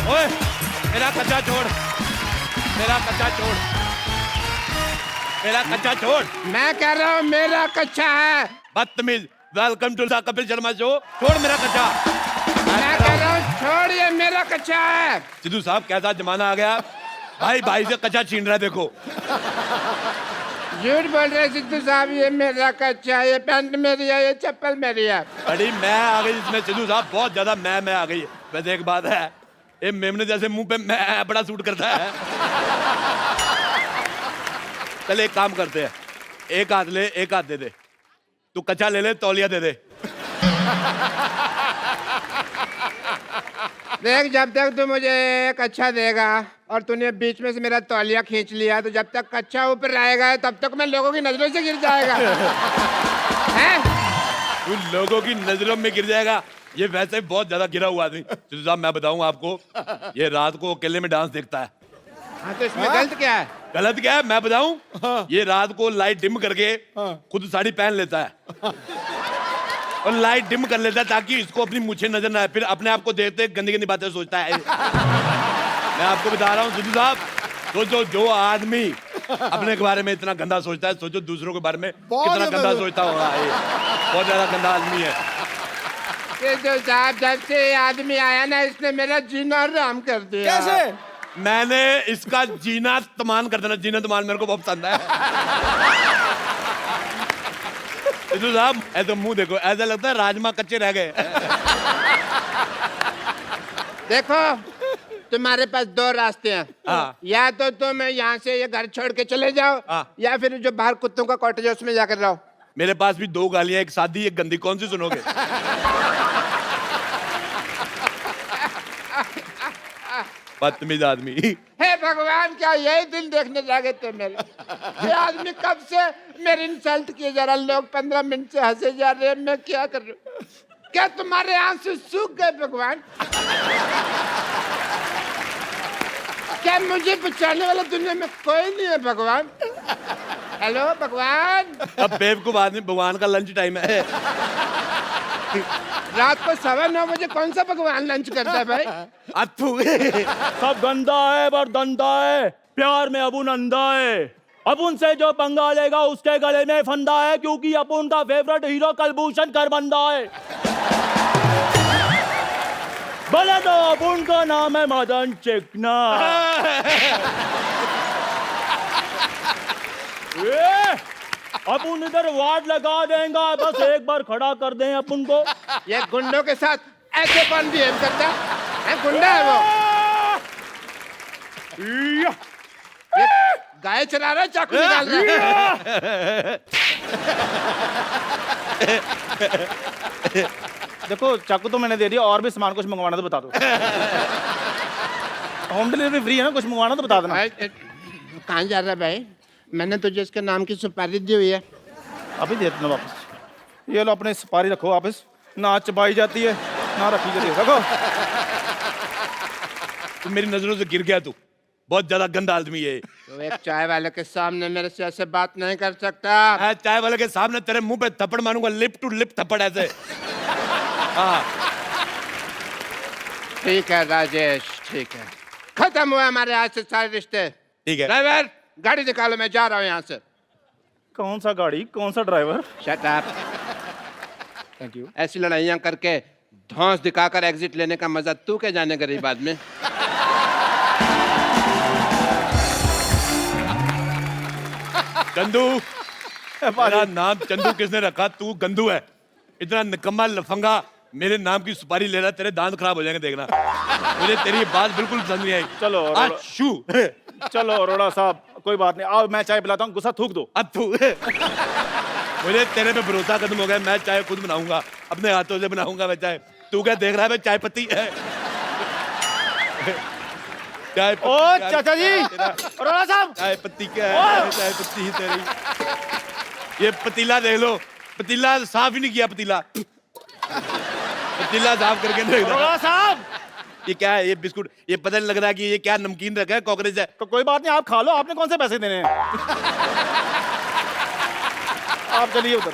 ओए मेरा कच्चा छोड़, मेरा कच्चा छोड़, मेरा कच्चा छोड़। मैं कह रहा हूँ मेरा कच्चा है। बदतमीज। Welcome to the Kapil Sharma show. छोड़ मेरा कच्चा। मैं कह रहा हूँ छोड़, ये मेरा कच्चा है। सिद्धू साहब कैसा जमाना आ गया, भाई भाई से कच्चा छीन रहा है। देखो झूठ बोल रहे सिद्धू साहब, ये मेरा कच्चा है, ये पैंट मेरी है, ये चप्पल मेरी है। बड़ी मैं आ गई इसमें सिद्धू साहब, बहुत ज्यादा मैं आ गई। वैसे एक बात है, ये मेमने जैसे मुंह पे मैं बड़ा सूट करता है। चल एक काम करते हैं, एक हाथ ले एक हाथ दे दे। तू कच्चा ले ले, तौलिया दे दे। देख, जब तक तू मुझे एक अच्छा देगा और तूने बीच में से मेरा तौलिया खींच लिया, तो जब तक कच्चा ऊपर रहेगा तब तक मैं लोगों की नजरों से गिर जाएगा। हैं? तू लोगों की नजरों में गिर जाएगा। ये वैसे बहुत ज्यादा गिरा हुआ आदमी। सिद्धू साहब मैं बताऊं आपको, ये रात को अकेले में डांस देखता है। हाँ, तो इसमें गलत क्या है? गलत क्या है मैं बताऊं? ये रात को लाइट डिम करके खुद साड़ी पहन लेता है और लाइट डिम कर लेता है ताकि इसको अपनी मुझे नजर ना आए। फिर अपने आप को देखते गंदी गंदी बातें सोचता है। मैं आपको बता रहा हूँ सिद्धू साहब, सोचो जो आदमी अपने के बारे में इतना गंदा सोचता है, सोचो दूसरों के बारे में कितना गंदा सोचता होगा। ये बहुत ज्यादा गंदा आदमी है। सिद्धू साहब, जब से ये आदमी आया ना, इसने मेरा जीना हराम कर दिया। कैसे? मैंने इसका जीना तमान कर देना, जीना तमान मेरे को बहुत पसंद है। सिद्धू साहब ऐसे मुंह देखो, ऐसा लगता है राजमा कच्चे रह गए। देखो, तुम्हारे पास दो रास्ते हैं। हाँ। या तो तुम यहाँ से ये घर छोड़ के चले जाओ, हाँ। या फिर जो बाहर कुत्तों का कॉटेज है उसमें जाकर रहो। मेरे पास भी दो गालियां, एक सादी एक गंदी, कौन सी सुनोगे? बदतमीज आदमी। हे भगवान, क्या यही दिन देखने लगे थे मेरे? ये आदमी कब से मेरी इंसल्ट किए जा रहा, लोग 15 मिनट से हंसे जा रहे हैं, मैं क्या कर रहा हूँ? क्या तुम्हारे आंसू सूख गए भगवान? क्या मुझे बचाने वाला दुनिया में कोई नहीं है भगवान? हेलो भगवान। अब बेवकूफ आदमी, भगवान का लंच टाइम है। रात को 9:15 बजे कौन सा भगवान लंच करता है भाई? अथू। सब गंदा है पर धंधा है, प्यार में अपुन अंधा है। अपुन से जो पंगा लेगा उसके गले में फंदा है, क्योंकि अपुन का फेवरेट हीरो कलभूषण खरबंदा है। भले तो अपुन का नाम है मदन चिकना। अपुन इधर वार्ड लगा देगा, बस एक बार खड़ा कर दें अपुन को। ये गुंडों के साथ ऐसे कौन बिहेव करता है? गुंडा है वो? ये गाय चला रहा है, चाकू निकाल रहा है। देखो, चाकू तो मैंने दे दिया, और भी सामान कुछ मंगवाना तो बता दो। होम डिलीवरी फ्री है ना, कुछ मंगवाना तो बता देना। कहाँ जा रहा है भाई? मैंने तुझे इसके नाम की सुपारी दी हुई है। अभी दे देना वापस। ये लो, अपने सुपारी रखो वापस। ना चबाई जाती है ना रखी जाती है, रखो। तू मेरी नजरों से गिर गया, तू बहुत ज्यादा गंदा आदमी है। तो एक चाय वाले के सामने मेरे से ऐसे बात नहीं कर सकता। मैं चाय वाले के सामने तेरे मुंह पे थप्पड़ मारूंगा, लिप टू लिप थप्पड़ ऐसे। हाँ ठीक है राजेश, ठीक है, खत्म हुआ हमारे आज से सारे रिश्ते। ठीक है। ड्राइवर, गाड़ी निकालो, मैं जा रहा हूँ यहाँ से। कौन सा गाड़ी, कौन सा driver? Shut up. Thank you. ऐसी लड़ाइयाँ करके धौंस दिखाकर एग्जिट लेने का मजा तू क्या जाने गरीब आदमी। चंदू, मेरा नाम चंदू किसने रखा? तू गंदू है। इतना निकम्मा लफंगा मेरे नाम की सुपारी ले रहा, तेरे दांत खराब हो जाएंगे देखना। मुझे तेरी बात बिल्कुल पसंद नहीं आई। चलो अच्शू। चलो अरोड़ा साहब, कोई बात नहीं, आओ मैं चाय पिलाता हूँ, गुस्सा थूक दो। अथू। मुझे तेरे पे भरोसा खत्म हो गया। मैं चाय खुद बनाऊंगा, अपने हाथों से बनाऊंगा मैं चाय। तू क्या देख रहा है? चाय पत्ती है। चाय पत्ती। ओ चाचा जी, अरोड़ा साहब, चाय पत्ती क्या है? चाय पत्ती ही तेरी। ये पतीला देख लो, पतीला साफ ही नहीं किया। पतीला साफ करके देख लो। अरोड़ा साहब, ये क्या है? ये बिस्कुट, ये पता नहीं लग रहा है कि ये क्या नमकीन रखा है, कॉकरोच है। कोई बात नहीं, आप खा लो, आपने कौन से पैसे देने हैं? आप चलिए उधर।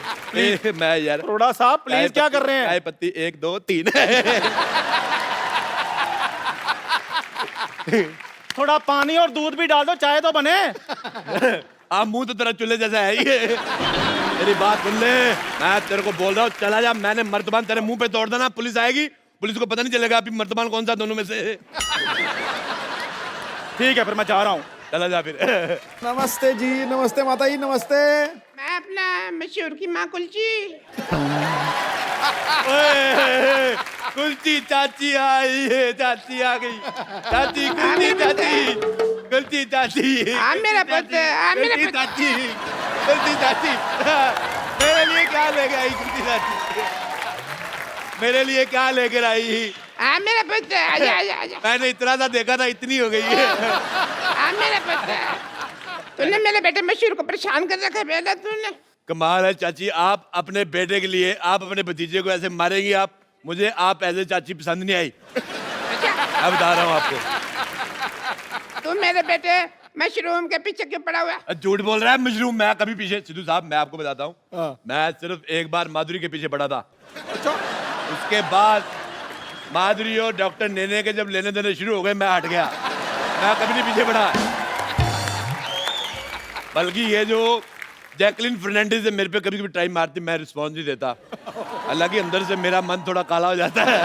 मैं यार, अरोड़ा साहब प्लीज, क्या कर रहे हैं? चाय पत्ती 1 2 3। थोड़ा पानी और दूध भी डाल दो, चाय तो बने। आप मुंह तो तेरा चूल्हे जैसा है ये। मेरी बात सुन ले, मैं तेरे को बोल रहा हूँ चला जा। मैंने मर्तबान तेरे मुंह पे तोड़ देना, पुलिस आएगी, पुलिस को पता नहीं चलेगा अभी मर्तबान कौन सा दोनों में से। ठीक है फिर मैं जा रहा हूँ। चला जा फिर। नमस्ते जी, नमस्ते माता जी, नमस्ते। मैं अपना मशहूर की माँ कुलची। ओए, कुल्ची चाची आई है, चाची आ गई। चाची कुल्ची चाची, कुल्ची चाची। हाँ मेरा पुत्र, हाँ मेरा कुल्ची पुत्र। चाची, कुल्ची चाची। मेरे लिए क्या लेके आई कुल्ची चाची? मेरे लिए क्या लेकर आई? हाँ मेरा पुत्र, आजा आजा आजा। मैंने इतना सा देखा था, इतनी हो गई है। हाँ मेरा पुत्र, तूने मेरे बेटे मशहूर को परेशान कर रखा है बेटा तूने। कमाल है चाची, आप अपने बेटे के लिए, आप अपने भतीजे को ऐसे मारेंगी आप? मुझे आप ऐसे चाची पसंद नहीं आई। मैं बता रहा हूँ आपको। तू मेरे बेटे मशरूम के पीछे क्यों पड़ा हुआ है? झूठ बोल रहा है मशरूम। मैं कभी पीछे, सिद्धू साहब मैं आपको बताता हूँ, हाँ। मैं सिर्फ एक बार माधुरी के पीछे पड़ा था। अच्छा, उसके बाद माधुरी और डॉक्टर नेने के जब लेने देने शुरू हो गए, मैं हट गया। मैं कभी नहीं पीछे पड़ा। बल्कि ये जो जैकलिन फर्नांडिस है, मेरे पे कभी कभी टाइम मारती, मैं रिस्पॉन्स नहीं देता। हालांकि अंदर से मेरा मन थोड़ा काला हो जाता है।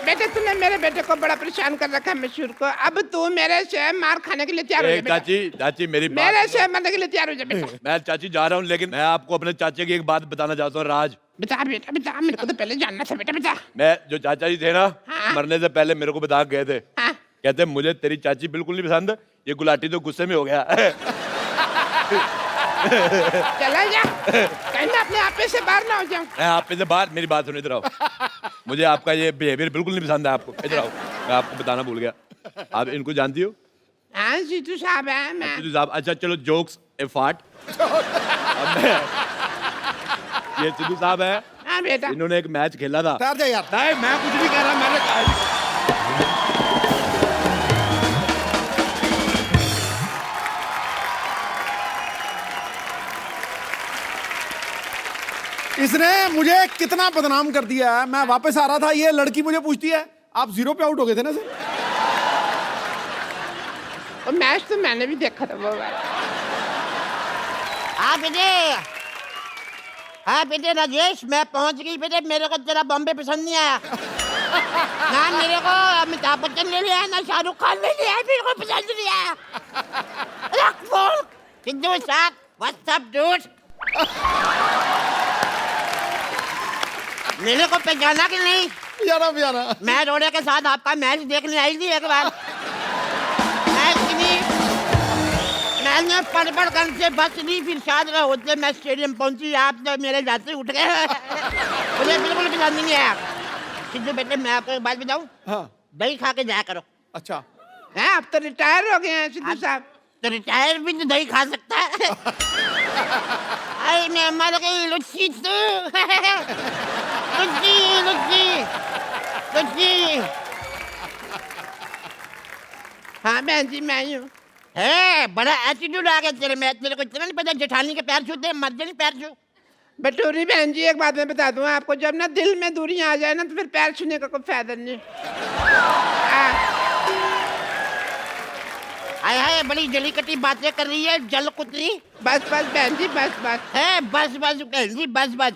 बेटे तूने मेरे बेटे को बड़ा परेशान कर रखा है मशहूर को। अब तू मेरे से मार खाने के लिए तैयार हो जा बेटा। चाची, चाची मेरी बात मेरे सुनो। से मरने के लिए तैयार हो जा बेटा। मैं चाची जा रहा हूँ, लेकिन मैं आपको अपने चाचे की एक बात बताना चाहता हूँ। राज, बता बेटा बता, मेरे को तो पहले जानना था बेटा बता। मैं जो चाचा जी थे ना, हाँ। मरने से पहले मेरे को बता के गए थे। हाँ। कहते मुझे तेरी चाची बिल्कुल नहीं पसंद, ये गुलाटी तो गुस्से में हो गया। चला जा, कहीं मैं अपने आप से बाहर ना हो जाऊं। मैं आप पे से बाहर, मेरी बात सुनो, इधर आओ। मुझे आपका ये बिहेवियर बिल्कुल नहीं पसंद है आपको। इधर आओ, मैं आपको बताना भूल गया। आप इनको जानती हो? हाँ जीतू साहब है मैं। सिद्धू साहब, अच्छा चलो जोक्स ए फाट। ये सिद्धू साहब है, हाँ बेटा। इन्होंने एक मैच खेला था। ठहर जा यार। नहीं मैं कुछ नहीं कह रहा, मैंने कहा इसने मुझे कितना बदनाम कर दिया है। मैं वापस आ रहा था, ये लड़की मुझे पूछती है आप 0 पे आउट हो गए थे ना सर? वो मैच तो मैंने भी देखा था वो वाला। हाँ बेटे, हाँ बेटे राजेश, मैं पहुंच गई बेटे। मेरे को तेरा बॉम्बे पसंद नहीं आया ना। मेरे को अमिताभ बच्चन ले लिया, ना शाहरुख खान ले लिया, मेरे को पसंद नहीं आया। रख फोन। सिद्धू साहब, व्हाट्स अप डूड? मेरे को पहचाना कि नहीं? यारा यारा। मैं रोड़े के साथ आपका मैच देखने आई थी एक बार। मैंने पड़ कर से बस नहीं, फिर शायद होते मैं स्टेडियम पहुंची, आप तो मेरे जाते उठ गए। मुझे बिल्कुल पसंद नहीं आया। सिद्धू बेटे मैं आपको एक बात बताऊं, हाँ, दही खा के जाया करो। अच्छा। हैं अब तो रिटायर हो गए हैं सिद्धू साहब। तो रिटायर भी तो दही खा सकता है। आई मैं मर गई लुच्ची तू। लुच्ची लुच्ची लुच्ची। हाँ बहन जी मैं ही हूँ। है बड़ा एटीट्यूड आ गया तेरे में। तेरे को इतना नहीं पता जेठानी के पैर छूते, मर जाने पैर छू। बटूरी बहन जी एक बात मैं बता दूं आपको, जब ना दिल में दूरी आ जाए ना तो फिर पैर छूने का कोई फायदा नहीं। हाय हाय, बड़ी जली कटी बातें कर रही है जल कुतरी। बस बस बहन जी बस बस। है बस बस बहन जी बस बस।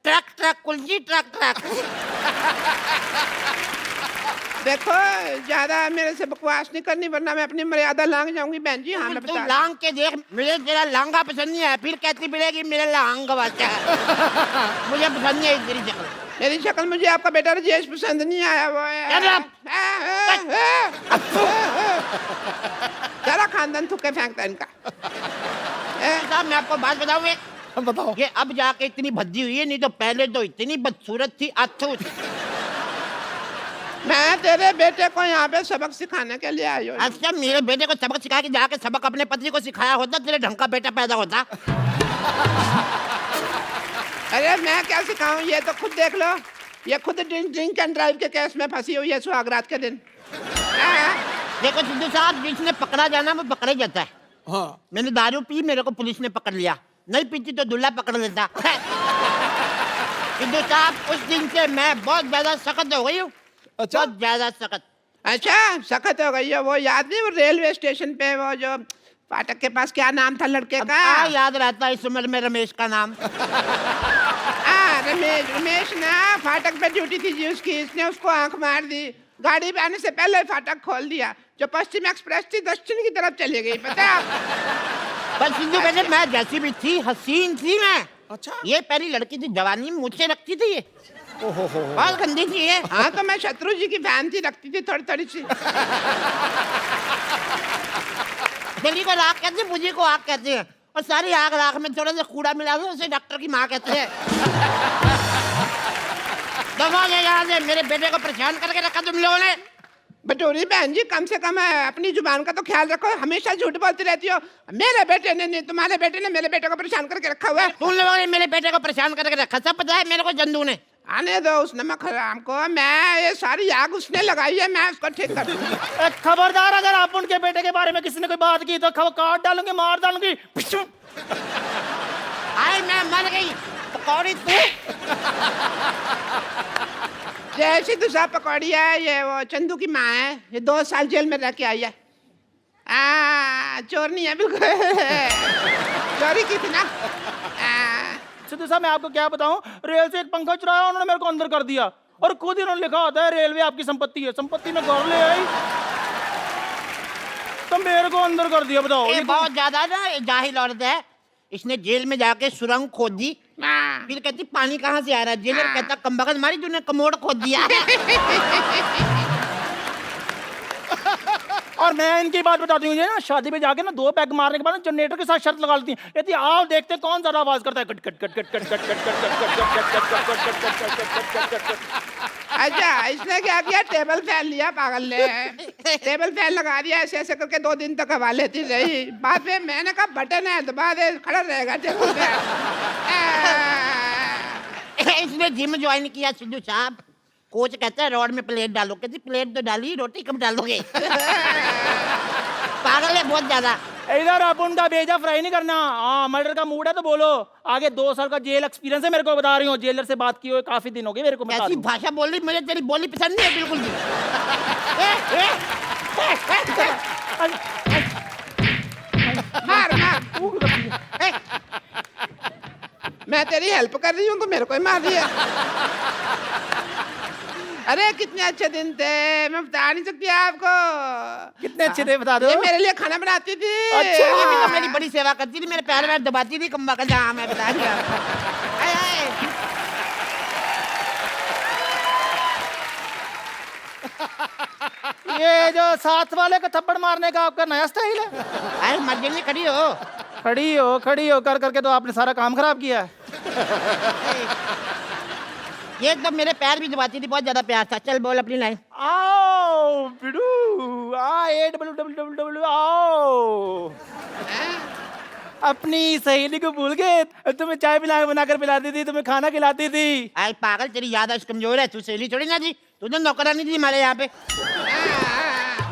ट्रक ट्रक कुलजी ट्रक ट्रक। देखो ज्यादा मेरे से बकवास नहीं करनी, वरना मैं अपनी मर्यादा लांग जाऊंगी बहन जी। हाँ मैं तू बता लांग के देख, मुझे तेरा लांगा पसंद नहीं है, फिर कहती मिलेगी मेरे लांग वाचा है। मुझे पसंद नहीं है तेरी शक्ल। मेरी शक्ल, मुझे आपका बेटा राजेश पसंद नहीं आया। वो सारा खानदान थुक्के फेंकता है इनका। साहब मैं आपको बात बताऊं एक, बताओ। ये अब जाके इतनी भद्दी हुई है, नहीं तो पहले तो इतनी बदसूरत थी। अथू मैं तेरे बेटे को यहाँ पे सबक सिखाने के लिए आई हूँ। अच्छा, मेरे बेटे को सबक सिखा के जाके सबक अपने पति को सिखाया होता, तेरे ढंग का बेटा पैदा होता। अरे मैं क्या सिखाऊं, ये तो खुद देख लो। ये खुद ड्रिंक एंड ड्राइव के केस में फंसी हुई है सुहागरात के दिन। देखो सिद्धू साहब, जिसने पकड़ा जाना वो पकड़ा जाता है। हाँ, मैंने दारू पी, मेरे को पुलिस ने पकड़ लिया। नहीं पीती तो दूल्हा पकड़ लेता। सिद्धू साहब, उस दिन से मैं बहुत ज्यादा सख्त हो गई हूँ। अच्छा। बहुत ज्यादा सख्त। अच्छा सख्त हो गई है। वो याद नहीं, वो रेलवे स्टेशन पे वो जो फाटक के पास क्या नाम था लड़के अब का? क्या याद रहता है इस उम्र में रमेश का नाम? रमेश ना फाटक पे ड्यूटी थी जी उसकी, इसने उसको आंख मार दी। गाड़ी पे आने से पहले फाटक खोल दिया। जो पश्चिम एक्सप्रेस थी दक्षिण की तरफ चली गई, पता है आप? पर सिद्धू बेटे मैं जैसी भी थी हसीन थी मैं। अच्छा। ये पहली लड़की थी, जवानी में मुझसे रखती थी ये। बहुत गंदी थी ये। हाँ तो मैं शत्रु जी की फैन थी, रखती थी थोड़ी थोड़ी सी। दिल्ली को राख कहते हैं, मुझे को आग कहते हैं, और सारी आग राख में थोड़ा सा कूड़ा मिला दो उसे डॉक्टर की माँ कहते हैं। दफा ले यहाँ से, मेरे बेटे को परेशान करके रखा तुम लोगों ने। बटोरी बहन जी कम से कम अपनी जुबान का तो ख्याल रखो, हमेशा झूठ बोलती रहती हो। मेरे बेटे ने नहीं, तुम्हारे बेटे ने मेरे बेटे को परेशान करके रखा हुआ है। तुम लोगों ने मेरे बेटे को परेशान करके रखा, सब पता है मेरे को जंदू ने। आने दो उस नमक हराम को, मैं ये सारी आग उसने लगाई है, मैं उसको ठीक कर दूंगा। खबरदार, अगर आप उनके बेटे के बारे में किसी ने कोई बात की तो काट डालूंगी, मार डालूंगी। आए मैं मर गई पकौड़ी तू। जैसी दूसरा पकौड़ी है, ये वो चंदू की माँ है, ये 2 साल जेल में रह के आई है। चोर नहीं है बिल्कुल। चोरी की थी ना। सिद्धू साहब मैं आपको क्या बताऊं, रेल से एक पंखा चुराया उन्होंने, मेरे को अंदर कर दिया, और खुद ही उन्होंने लिखा होता है रेलवे आपकी संपत्ति है, संपत्ति में घर ले आई तो मेरे को अंदर कर दिया। बताओ ये बहुत ज्यादा ना जाहिल औरत है। इसने जेल में जाके सुरंग खोद दी, फिर कहती पानी कहाँ से आ रहा है। जेलर कहता कमबख्त मारी तूने कमोड खोद दिया। और मैं इनकी बात बताती हूँ, ना शादी में जाके ना 2 पैग मारने के बाद जनरेटर के साथ शर्त लगा लेती है, कहती आओ देखते कौन ज्यादा आवाज करता है, cut cut cut cut cut cut cut cut. अच्छा इसने क्या किया, टेबल फैन लिया पागल ने। टेबल फैन लगा दिया, ऐसे ऐसे करके 2 दिन तक हवा लेती रही। बाद में मैंने कहा बटन है दबा दे, खड़ा रहेगा टेबल फैन। इसने जिम ज्वाइन किया सिद्धू साहब। कोच कहता है रॉड में प्लेट डालो, कहती प्लेट तो डाली, रोटी कब डालोगे? पागल है बहुत ज्यादा। इधर आप उनका भेजा फ्राई नहीं करना। हाँ मर्डर का मूड है तो बोलो। आगे 2 साल का जेल एक्सपीरियंस है मेरे को, बता रही हूँ। जेलर से बात की हुई काफी दिन हो गए मेरे को। ऐसी भाषा बोल रही, मुझे तेरी बोली पसंद नहीं है बिल्कुल भी। मार मार, मैं तेरी हेल्प कर रही हूँ तो मेरे को ही मार दिया। अरे कितने अच्छे दिन थे, मैं बता नहीं सकती आपको। कितने अच्छे थे बता दो। ये मेरे लिए खाना बनाती थी। अच्छा। ये भी तो मेरी बड़ी सेवा करती थी, मेरे पैर में दबाती थी कम्बा का। हाँ मैं बता दिया। ये जो साथ वाले को थप्पड़ मारने का आपका नया स्टाइल है। अरे मर्जी नहीं खड़ी हो। खड़ी हो कर करके तो आपने सारा काम खराब किया है। ये एकदम मेरे पैर भी दबाती थी, बहुत ज्यादा प्यार था। चल बोल अपनी लाइन। आओ बिडू AWWW आओ। अपनी सहेली को भूल गए, तुम्हें चाय बनाकर पिलाती थी, तुम्हें खाना खिलाती थी। आई पागल, तेरी याददाश्त कमजोर है, तू सहेली थोड़ी ना थी, तूने नौकरानी थी हमारे यहाँ पे।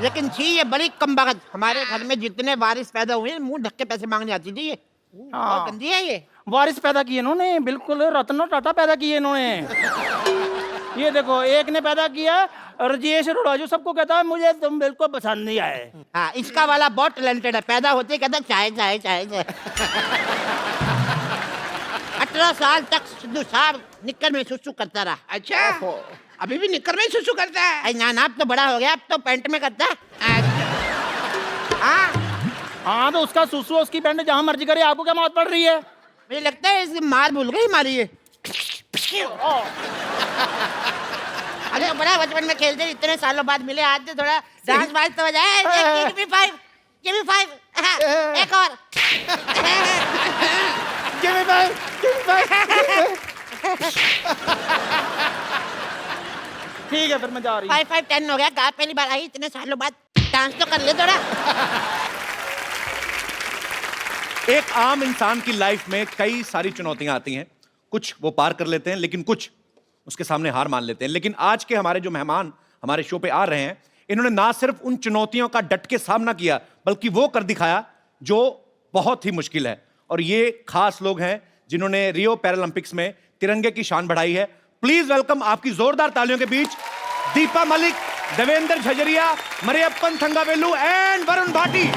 लेकिन थी ये बड़ी कमबख्त। हमारे घर में जितने वारिस पैदा हुए मुंह ढक के पैसे मांगने आती थी ये। बहुत गंदी है ये। वारिस पैदा किए इन्होंने, बिल्कुल रत्न टाटा पैदा किए इन्होंने। ये देखो, एक ने पैदा किया राजेश रोड़ाजू, सबको कहता है मुझे तुम बिल्कुल पसंद नहीं आए। हाँ इसका वाला बहुत टैलेंटेड है, पैदा होते ही कहता चाय चाय चाय चाय। 18 साल तक सिद्धू साहब निक्कर में सुसु करता रहा। अच्छा अभी भी निक्कर में सुसु करता है? अरे ना अब तो बड़ा हो गया, अब तो पैंट में करता है। हाँ तो उसका सुसु उसकी पैंट जहाँ मर्जी करे, आपको क्या मौत पड़ रही है? मुझे लगता है इसकी मार भूल गई हमारी ये। अरे बड़ा बचपन में खेलते, इतने सालों बाद मिले, आज तो थोड़ा डांस वांस तो बजाए। Give me five, give me five, एक और। Give me five, give me five। ठीक है फिर मैं जा रही हूँ। 5 5 10 हो गया। कहा पहली बार आई इतने सालों बाद, डांस तो कर ले थोड़ा। एक आम इंसान की लाइफ में कई सारी चुनौतियां आती हैं, कुछ वो पार कर लेते हैं, लेकिन कुछ उसके सामने हार मान लेते हैं। लेकिन आज के हमारे जो मेहमान हमारे शो पे आ रहे हैं, इन्होंने ना सिर्फ उन चुनौतियों का डट के सामना किया, बल्कि वो कर दिखाया जो बहुत ही मुश्किल है। और ये खास लोग हैं जिन्होंने रियो पैरालंपिक्स में तिरंगे की शान बढ़ाई है। प्लीज वेलकम आपकी जोरदार तालियों के बीच दीपा मलिक, देवेंद्र झजरिया, मरियप्पन थंगावेलू एंड वरुण भाटी।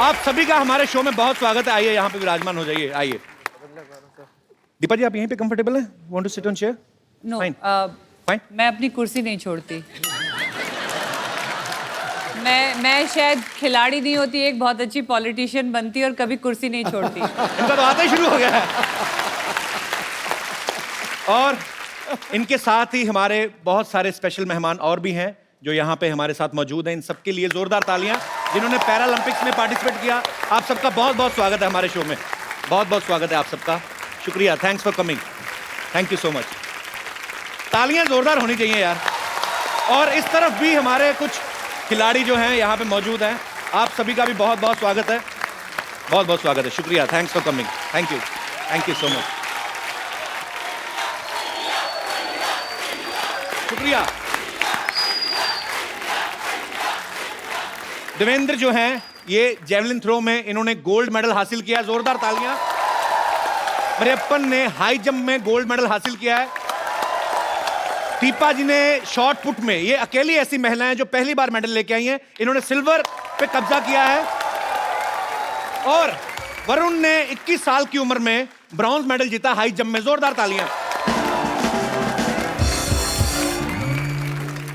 आप सभी का हमारे शो में बहुत स्वागत है। आइए यहाँ पे विराजमान हो जाइए। आइए दीपा जी, आप यहीं पे कंफर्टेबल हैं? Want to sit on chair? No, fine. मैं अपनी कुर्सी नहीं छोड़ती। मैं शायद खिलाड़ी नहीं होती, एक बहुत अच्छी पॉलिटिशियन बनती और कभी कुर्सी नहीं छोड़ती। इनका तो आता ही शुरू हो गया है। और इनके साथ ही हमारे बहुत सारे स्पेशल मेहमान और भी हैं जो यहाँ पे हमारे साथ मौजूद हैं। इन सबके लिए जोरदार तालियां, जिन्होंने पैरालंपिक्स में पार्टिसिपेट किया। आप सबका बहुत बहुत स्वागत है हमारे शो में। बहुत बहुत स्वागत है आप सबका। शुक्रिया, thanks for coming, thank you so much. तालियां जोरदार होनी चाहिए यार। और इस तरफ भी हमारे कुछ खिलाड़ी जो हैं यहाँ पे मौजूद हैं। आप सभी का भी बहुत बहुत स्वागत है। बहुत बहुत स्वागत है। शुक्रिया, thanks for coming, thank you so much. शुक्रिया। देवेंद्र जो हैं, ये जेवलिन थ्रो में इन्होंने गोल्ड मेडल हासिल किया। जोरदार तालियां। मरियप्पन ने हाई जंप में गोल्ड मेडल हासिल किया है। दीपा जी ने शॉर्ट पुट में, ये अकेली ऐसी महिला हैं जो पहली बार मेडल लेके आई हैं, इन्होंने सिल्वर पे कब्जा किया है। और वरुण ने 21 साल की उम्र में ब्रॉन्ज मेडल जीता हाई जंप में। जोरदार तालियां।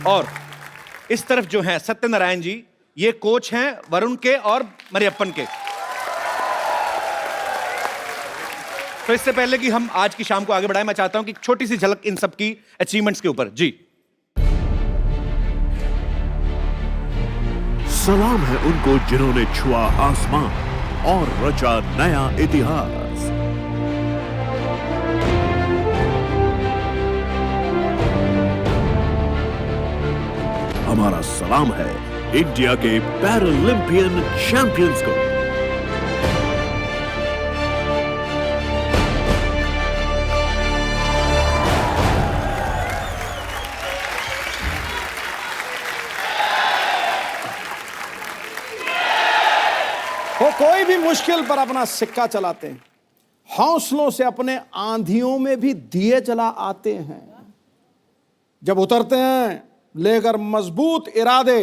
और इस तरफ जो हैं सत्यनारायण जी, ये कोच हैं वरुण के और मरियप्पन के। तो इससे पहले कि हम आज की शाम को आगे बढ़ाएं, मैं चाहता हूं कि एक छोटी सी झलक इन सब की अचीवमेंट्स के ऊपर। जी, सलाम है उनको जिन्होंने छुआ आसमान और रचा नया इतिहास। हमारा सलाम है इंडिया के पैरालंपियन चैंपियंस को। वो कोई भी मुश्किल पर अपना सिक्का चलाते हैं, हौसलों से अपने आंधियों में भी दिए जला आते हैं। जब उतरते हैं लेकर मजबूत इरादे,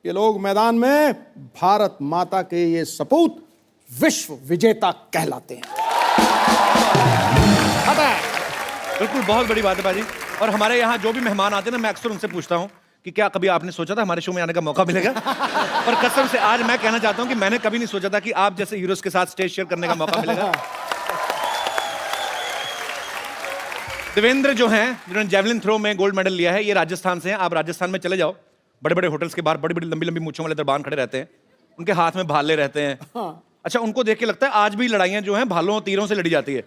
ये लोग मैदान में भारत माता के ये सपूत विश्व विजेता कहलाते हैं। बिल्कुल, बहुत बड़ी बात है बाजी। और हमारे यहाँ जो भी मेहमान आते हैं ना, मैं अक्सर उनसे पूछता हूँ कि क्या कभी आपने सोचा था हमारे शो में आने का मौका मिलेगा? और कसम से आज मैं कहना चाहता हूँ कि मैंने कभी नहीं सोचा था कि आप जैसे हीरोज के साथ स्टेज शेयर करने का मौका मिलेगा। देवेंद्र जो हैं, जिन्होंने जेवलिन थ्रो में गोल्ड मेडल लिया है, ये राजस्थान से हैं। आप राजस्थान में चले जाओ, बड़े बड़े होटल्स के बाहर बड़ी बड़ी लंबी लंबी मूंछों वाले दरबान खड़े रहते हैं, उनके हाथ में भाले रहते हैं। अच्छा, उनको देख के लगता है आज भी लड़ाइयां जो हैं भालों तीरों से लड़ी जाती है।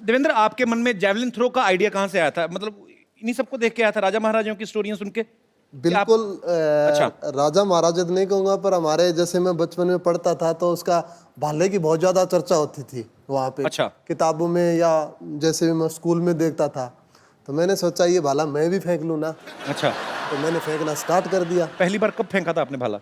देवेंद्र, आपके मन में जेवलिन थ्रो का आइडिया कहाँ से आया था? मतलब इन्हीं सबको देख के आया था, राजा महाराजाओं की स्टोरियां सुन के? बिल्कुल। अच्छा। राजा महाराजा नहीं कहूंगा, पर हमारे जैसे मैं बचपन में पढ़ता था तो उसका भाले की बहुत ज्यादा चर्चा होती थी वहाँ पे। अच्छा। किताबों में या जैसे भी मैं स्कूल में देखता था, तो मैंने सोचा ये भाला मैं भी फेंक लूं ना। अच्छा, तो मैंने फेंकना स्टार्ट कर दिया। पहली बार कब फेंका था आपने भाला?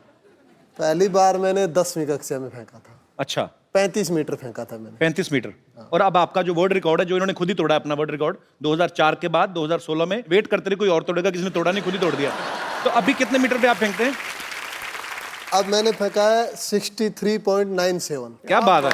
पहली बार मैंने 10वीं कक्षा में फेंका था। अच्छा, 35 मीटर फेंका था मैंने। 35 मीटर। और अब आपका जो वर्ल्ड रिकॉर्ड है, जो इन्होंने खुद ही तोड़ा अपना वर्ल्ड रिकॉर्ड 2004 के बाद 2016 में, वेट करते रहे कोई और तोड़ेगा, किसी ने तोड़ा नहीं, खुद ही तोड़ दिया। तो अभी कितने मीटर पे आप फेंकते हैं? अब मैंने फेंका है 63.97। क्या बात है।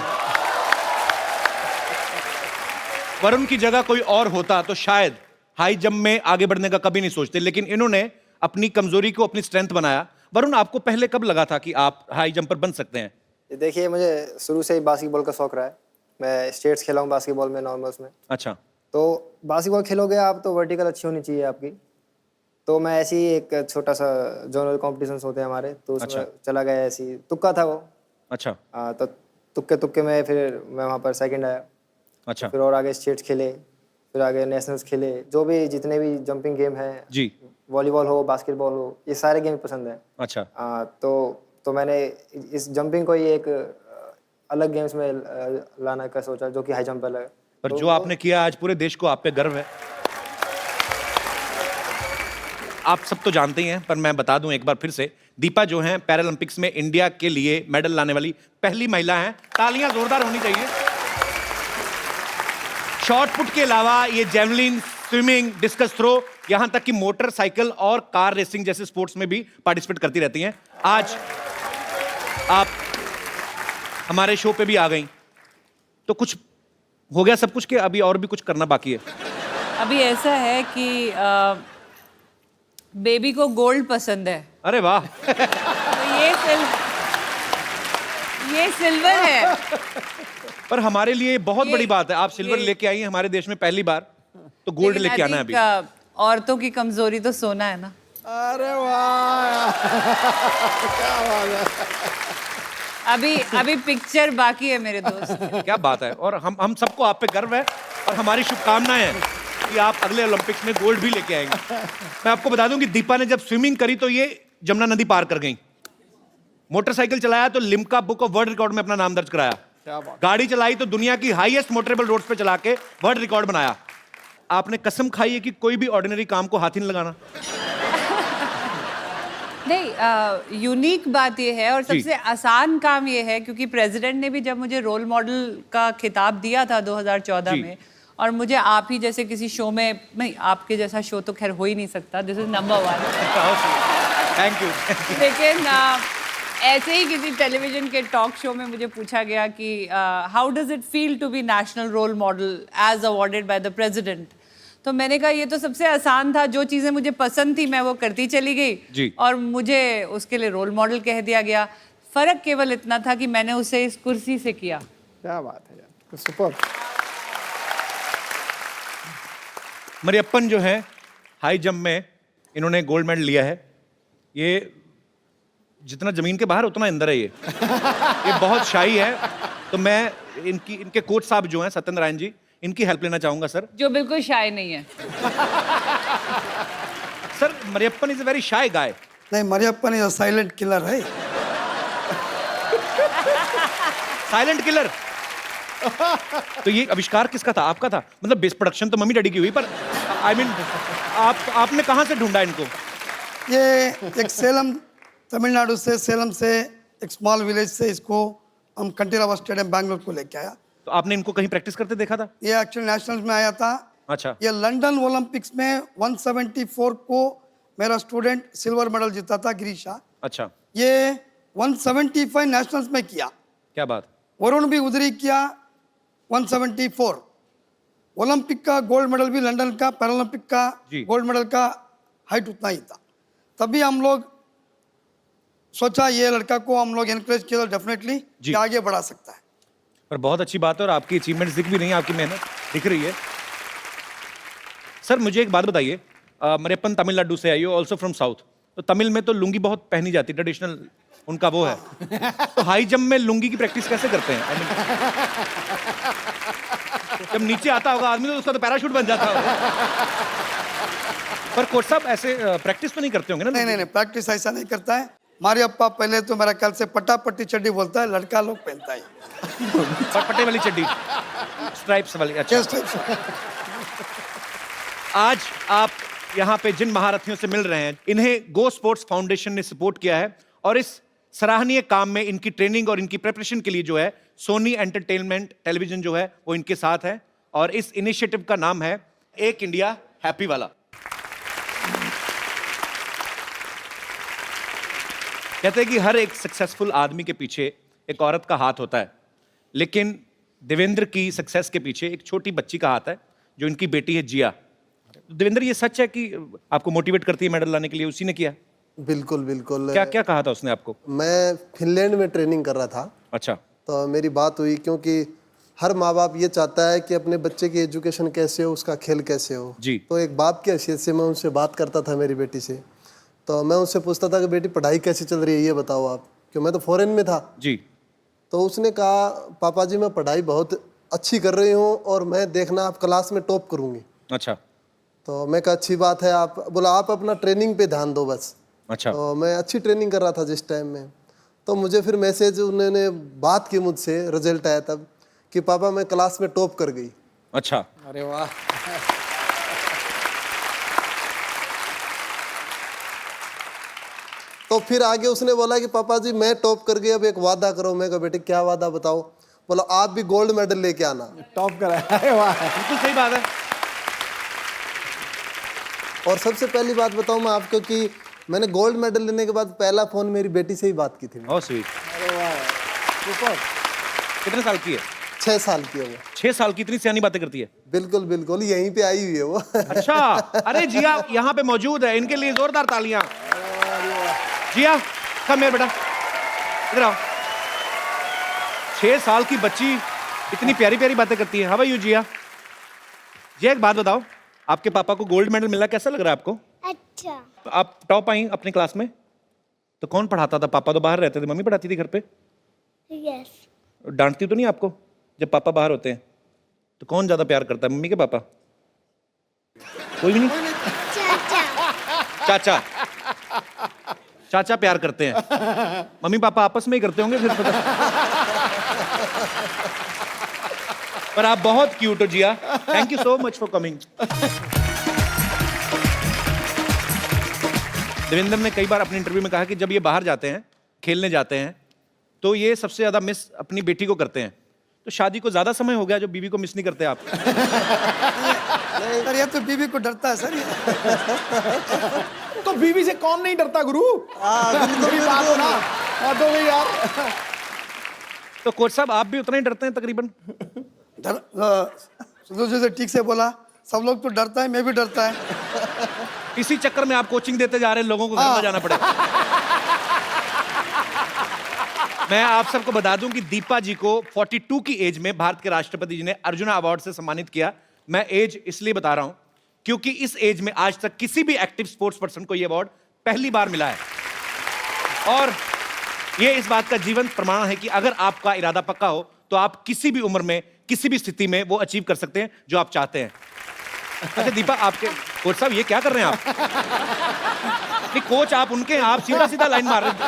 वरुण की जगह कोई और होता तो शायद हाई जंप में आगे बढ़ने का कभी नहीं सोचते, लेकिन इन्होंने अपनी कमजोरी को अपनी स्ट्रेंथ बनाया। वरुण, आपको पहले कब लगा था कि आप हाई जंपर बन सकते हैं? देखिए, मुझे शुरू से ही बास्केटबॉल का शौक रहा है मैं स्टेट्स खेला हूँ बास्केटबॉल में, नॉर्मल्स में। अच्छा। तो बास्केटबॉल खेलोगे आप तो वर्टिकल अच्छी होनी चाहिए आपकी। तो मैं ऐसे ही एक छोटा सा जोनल कॉम्पिटिशन्स होते हैं हमारे, तो उसमें चला गया, ऐसे ही तुक्का था वो। अच्छा। तो तुक्के में फिर मैं वहाँ पर सेकंड आया। अच्छा। फिर और आगे स्टेट्स खेले, फिर आगे नेशनल्स खेले, जो भी जितने भी जंपिंग गेम हैं जी, वॉलीबॉल हो, बास्केटबॉल हो, ये सारे गेम पसंद है। अच्छा। तो मैंने इस जंपिंग को ही एक अलग गेम्स में लाना का सोचा, जो कि हाई जंप अलग है। पर जो आपने किया आज पूरे देश को आप पे गर्व है। आप सब तो जानते ही हैं, पर मैं बता दूं एक बार फिर से, दीपा जो हैं पैरालंपिक्स में इंडिया के लिए मेडल लाने वाली पहली महिला हैं। तालियां जोरदार होनी चाहिए। शॉट पुट के अलावा ये जेवलिन, स्विमिंग, डिस्कस थ्रो, यहां तक कि मोटरसाइकिल और कार रेसिंग जैसे स्पोर्ट्स में भी पार्टिसिपेट करती रहती हैं। आज आप हमारे शो पे भी आ गई, तो कुछ हो गया सब कुछ के अभी और भी कुछ करना बाकी है? अभी ऐसा है कि बेबी को गोल्ड पसंद है। अरे वाह। तो ये सिल्वर है। पर हमारे लिए बहुत बड़ी बात है, आप सिल्वर लेके आई हैं हमारे देश में पहली बार, तो गोल्ड लेके आना है अभी। औरतों की कमजोरी तो सोना है ना। अरे वाह, क्या बात है। अभी पिक्चर बाकी है मेरे दोस्त। क्या बात है। और हम सबको आप पे गर्व है और हमारी शुभकामनाएं हैं कि आप अगले ओलंपिक्स में गोल्ड भी लेके आएंगे। मैं आपको बता दूं कि दीपा ने जब स्विमिंग करी तो ये जमुना नदी पार कर गई। मोटरसाइकिल चलाया तो Limca book of world record में अपना नाम दर्ज कराया। गाड़ी चलाई तो दुनिया की हाईएस्ट मोटरेबल रोड्स पे चला के वर्ल्ड रिकॉर्ड बनाया। आपने कसम खाई है कि कोई भी ऑर्डिनरी काम को हाथ ही नहीं लगाना। नहीं, यूनिक बात यह है और सबसे आसान काम यह है, क्योंकि प्रेसिडेंट ने भी जब मुझे रोल मॉडल का खिताब दिया था 2014 में, और मुझे आप ही जैसे किसी शो में, नहीं आपके जैसा शो तो खैर हो ही नहीं सकता, this is number 1। Thank you. लेकिन ऐसे ही किसी टेलीविजन के टॉक शो में मुझे पूछा गया कि how does it feel to be national role model as awarded by the president. तो मैंने कहा ये तो सबसे आसान था, जो चीज़ें मुझे पसंद थी मैं वो करती चली गई और मुझे उसके लिए रोल मॉडल कह दिया गया। फर्क केवल इतना था कि मैंने उसे इस कुर्सी से किया। क्या बात है यार, सुपर। मरियप्पन जो है हाई जंप में इन्होंने गोल्ड मेडल लिया है। ये जितना जमीन के बाहर उतना अंदर है। ये बहुत शाही है। तो मैं इनके कोच साहब जो हैं सत्यनारायण जी, इनकी हेल्प लेना चाहूंगा सर। जो बिल्कुल शाय नहीं है। Sir Mariyappan is a very shy guy. No, Mariyappan is a silent killer है। Silent killer. तो ये आविष्कार किसका था? आपका था? मतलब बेस प्रोडक्शन तो मम्मी डैडी की हुई, पर आई मीन आपने कहाँ से ढूंढा इनको? ये एक सेलम, तमिलनाडु से, सेलम से एक स्मॉल विलेज से इसको हम कंटीरावा स्टेडियम बैंगलोर को लेके आया। तो आपने इनको कहीं प्रैक्टिस करते देखा था? ये एक्चुअली नेशनल्स में आया था। अच्छा। ये लंदन ओलंपिक्स में 174 को मेरा स्टूडेंट सिल्वर मेडल जीता था, गिरीशा। अच्छा। ये 175 नेशनल्स में किया। क्या बात। वरुण भी उधर ही किया 174। ओलंपिक का गोल्ड मेडल भी लंदन का, पैरालंपिक का गोल्ड मेडल का हाइट उतना ही था। तभी हम लोग सोचा ये लड़का को हम लोग एनकरेज किया डेफिनेटली आगे बढ़ा सकता है। पर बहुत अच्छी बात है और आपकी अचीवमेंट्स दिख भी रही हैं, आपकी मेहनत दिख रही है। सर मुझे एक बात बताइए, मरियप्पन तमिलनाडु से आई हो, ऑल्सो फ्रॉम साउथ। तो तमिल में तो लुंगी बहुत पहनी जाती, ट्रेडिशनल उनका वो है। तो हाई जंप में लुंगी की प्रैक्टिस कैसे करते हैं? I mean, जब नीचे आता होगा आदमी तो उसका तो पैराशूट बन जाता होगा। पर कोच साहब ऐसे प्रैक्टिस तो नहीं करते होंगे ना? नहीं, प्रैक्टिस ऐसा नहीं करता है। मारियप्पा पहले तो मेरा ख्याल से पट्टी चड्डी बोलता है, लड़का लोग पहनता है पट्टे वाली चड्डी, स्ट्राइप्स वाली। अच्छा। आज आप यहाँ पे जिन महारथियों से मिल रहे हैं, इन्हें गो स्पोर्ट्स फाउंडेशन ने सपोर्ट किया है और इस सराहनीय काम में इनकी ट्रेनिंग और इनकी प्रिपरेशन के लिए जो है सोनी एंटरटेनमेंट टेलीविजन जो है वो इनके साथ है और इस इनिशिएटिव का नाम है एक इंडिया हैप्पी वाला। कहते हैं कि हर एक सक्सेसफुल आदमी के पीछे एक औरत का हाथ होता है, लेकिन देवेंद्र की सक्सेस के पीछे एक छोटी बच्ची का हाथ है जो इनकी बेटी है जिया। देवेंद्र ये सच है कि आपको मोटिवेट करती है मेडल लाने के लिए? उसी ने किया? बिल्कुल बिल्कुल। क्या क्या कहा था उसने आपको? मैं फिनलैंड में ट्रेनिंग कर रहा था। अच्छा। तो मेरी बात हुई क्योंकि हर माँ बाप ये चाहता है कि अपने बच्चे की एजुकेशन कैसे हो, उसका खेल कैसे हो जी। तो एक बाप की हैसियत से मैं उनसे बात करता था मेरी बेटी से, तो मैं उससे पूछता था कि बेटी पढ़ाई कैसी चल रही है ये बताओ आप, क्यों मैं तो फॉरेन में था। जी। तो उसने कहा पापा जी मैं पढ़ाई बहुत अच्छी कर रही हूँ और मैं देखना आप क्लास में टॉप करूँगी। अच्छा। तो मैं कहा अच्छी बात है, आप बोला आप अपना ट्रेनिंग पे ध्यान दो बस। अच्छा। तो मैं अच्छी ट्रेनिंग कर रहा था जिस टाइम में, तो मुझे फिर मैसेज उन्होंने बात की मुझसे, रिजल्ट आया तब कि पापा मैं क्लास में टॉप कर गई। अच्छा। अरे वाह। तो फिर आगे उसने बोला कि पापा जी मैं टॉप कर गई, अब एक वादा करो। मैं कहा बेटे क्या वादा बताओ। बोला आप भी गोल्ड मेडल लेके आना। टॉप करा। अरे वाह, बिल्कुल सही बात है। और सबसे पहली बात बताऊं मैं आपको कि मैंने गोल्ड मेडल लेने के बाद पहला फोन मेरी बेटी से ही बात की थी। Oh sweet. अरे वाह, सुपर। कितने साल की है? 6 साल की है वो। 6 साल की इतनी सियानी बातें करती है? बिल्कुल बिल्कुल, यहीं पे आई हुई है वो। अच्छा। अरे जिया यहाँ पे मौजूद है, इनके लिए जोरदार तालियां। जिया कम मेरे बेटा, इधर आओ। 6 साल की बच्ची इतनी प्यारी प्यारी बातें करती है। हाउ आर यू जिया? जिया एक बात बताओ, आपके पापा को गोल्ड मेडल मिला, कैसा लग रहा है आपको? अच्छा। तो आप टॉप आई अपनी क्लास में, तो कौन पढ़ाता था? पापा तो बाहर रहते थे, मम्मी पढ़ाती थी घर पे? यस। डांटती तो नहीं आपको जब पापा बाहर होते हैं? तो कौन ज्यादा प्यार करता है, मम्मी के पापा? कोई भी नहीं? चाचा। चाचा प्यार करते हैं, मम्मी पापा आपस में ही करते होंगे फिर पता। पर आप बहुत क्यूट हो Jiya, thank you so much for coming. Devendra ने कई बार अपने इंटरव्यू में कहा कि जब ये बाहर जाते हैं, खेलने जाते हैं, तो ये सबसे ज्यादा मिस अपनी बेटी को करते हैं। तो शादी को ज्यादा समय हो गया जो बीवी को मिस नहीं करते आप? सर ये तो बीवी को डरता है सर ये। तो बीवी से कौन नहीं डरता गुरु? कभी बात हो ना। तो भाई यार। तो कोच साहब आप भी उतना ही डरते हैं तकरीबन? जैसे ठीक से बोला, सब लोग तो डरता है, मैं भी डरता है। इसी चक्कर में आप कोचिंग देते जा रहे हैं, लोगों को घर में जाना पड़े। मैं आप सबको बता दूं कि दीपा जी को 42 की एज में भारत के राष्ट्रपति जी ने अर्जुन अवार्ड से सम्मानित किया। मैं एज इसलिए बता रहा हूं क्योंकि इस एज में आज तक किसी भी एक्टिव स्पोर्ट्स पर्सन को यह अवार्ड पहली बार मिला है। और यह इस बात का जीवंत प्रमाण है कि अगर आपका इरादा पक्का हो तो आप किसी भी उम्र में, किसी भी स्थिति में वो अचीव कर सकते हैं जो आप चाहते हैं। अच्छा दीपा, आपके कोच साहब ये क्या कर रहे हैं आप? नहीं कोच आप उनके हैं, आप सीधा सीधा लाइन मार रहे हैं।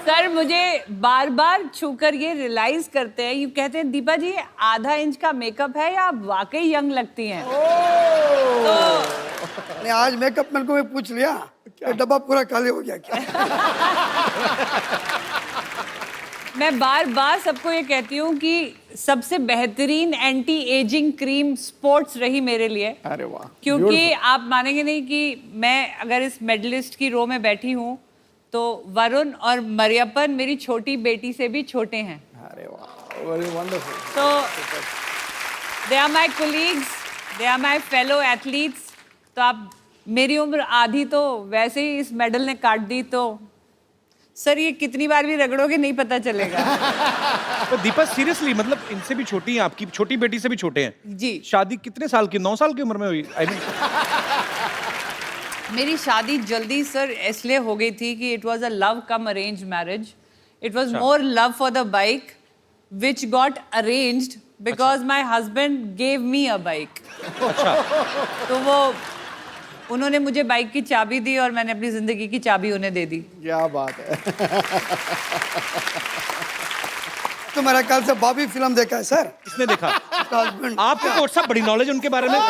सर मुझे बार बार छूकर ये रियलाइज करते हैं, यू कहते हैं दीपा जी आधा इंच का मेकअप है या आप वाकई यंग लगती हैं। तो नहीं, आज मेकअप मैन को मैं पूछ लिया, डब्बा पूरा खाली हो गया क्या? मैं बार बार सबको ये कहती हूँ कि सबसे बेहतरीन एंटी एजिंग क्रीम स्पोर्ट्स रही मेरे लिए। अरे वाह। क्योंकि आप मानेंगे नहीं कि मैं अगर इस मेडलिस्ट की रो में बैठी हूँ तो वरुण और मरियप्पन मेरी छोटी बेटी से भी छोटे हैं। अरे वाह, वेरी वंडरफुल। तो they are my colleagues, they are my fellow athletes. तो आप, मेरी उम्र आधी तो वैसे ही इस मेडल ने काट दी, तो सर ये कितनी बार भी रगड़ोगे नहीं पता चलेगा। तो दीपा सीरियसली, मतलब इनसे भी छोटी हैं, आपकी छोटी बेटी से भी छोटे हैं जी। शादी कितने साल की, 9 साल की उम्र में हुई? I mean, मेरी शादी जल्दी सर इसलिए हो गई थी कि it was a love come arrange marriage. It was more love for the bike which got arranged because my husband gave me a bike. अच्छा। तो वो उन्होंने मुझे बाइक की चाबी दी और मैंने अपनी जिंदगी की चाबी उन्हें दे दी। क्या बात है। तो मेरा ख्याल से बॉबी फिल्म देखा है सर। किसने देखा? हस्बैंड। आपको कोच साहब बड़ी नॉलेज उनके बारे में।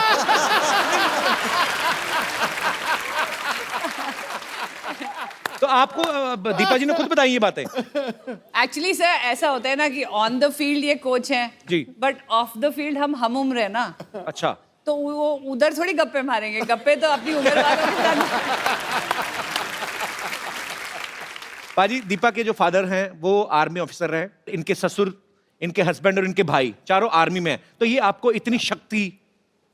तो आपको दीपा जी ने खुद बताई ये बातें? एक्चुअली सर ऐसा होता है ना कि ऑन द फील्ड ये कोच हैं जी, बट ऑफ द फील्ड हम उम्र है ना। अच्छा। तो वो उधर थोड़ी गप्पे मारेंगे, गप्पे तो अपनी उम्र वालों के साथ। पाजी, दीपा के जो फादर हैं वो आर्मी ऑफिसर हैं, इनके ससुर, इनके हस्बैंड और इनके भाई चारों आर्मी में हैं। तो ये आपको इतनी शक्ति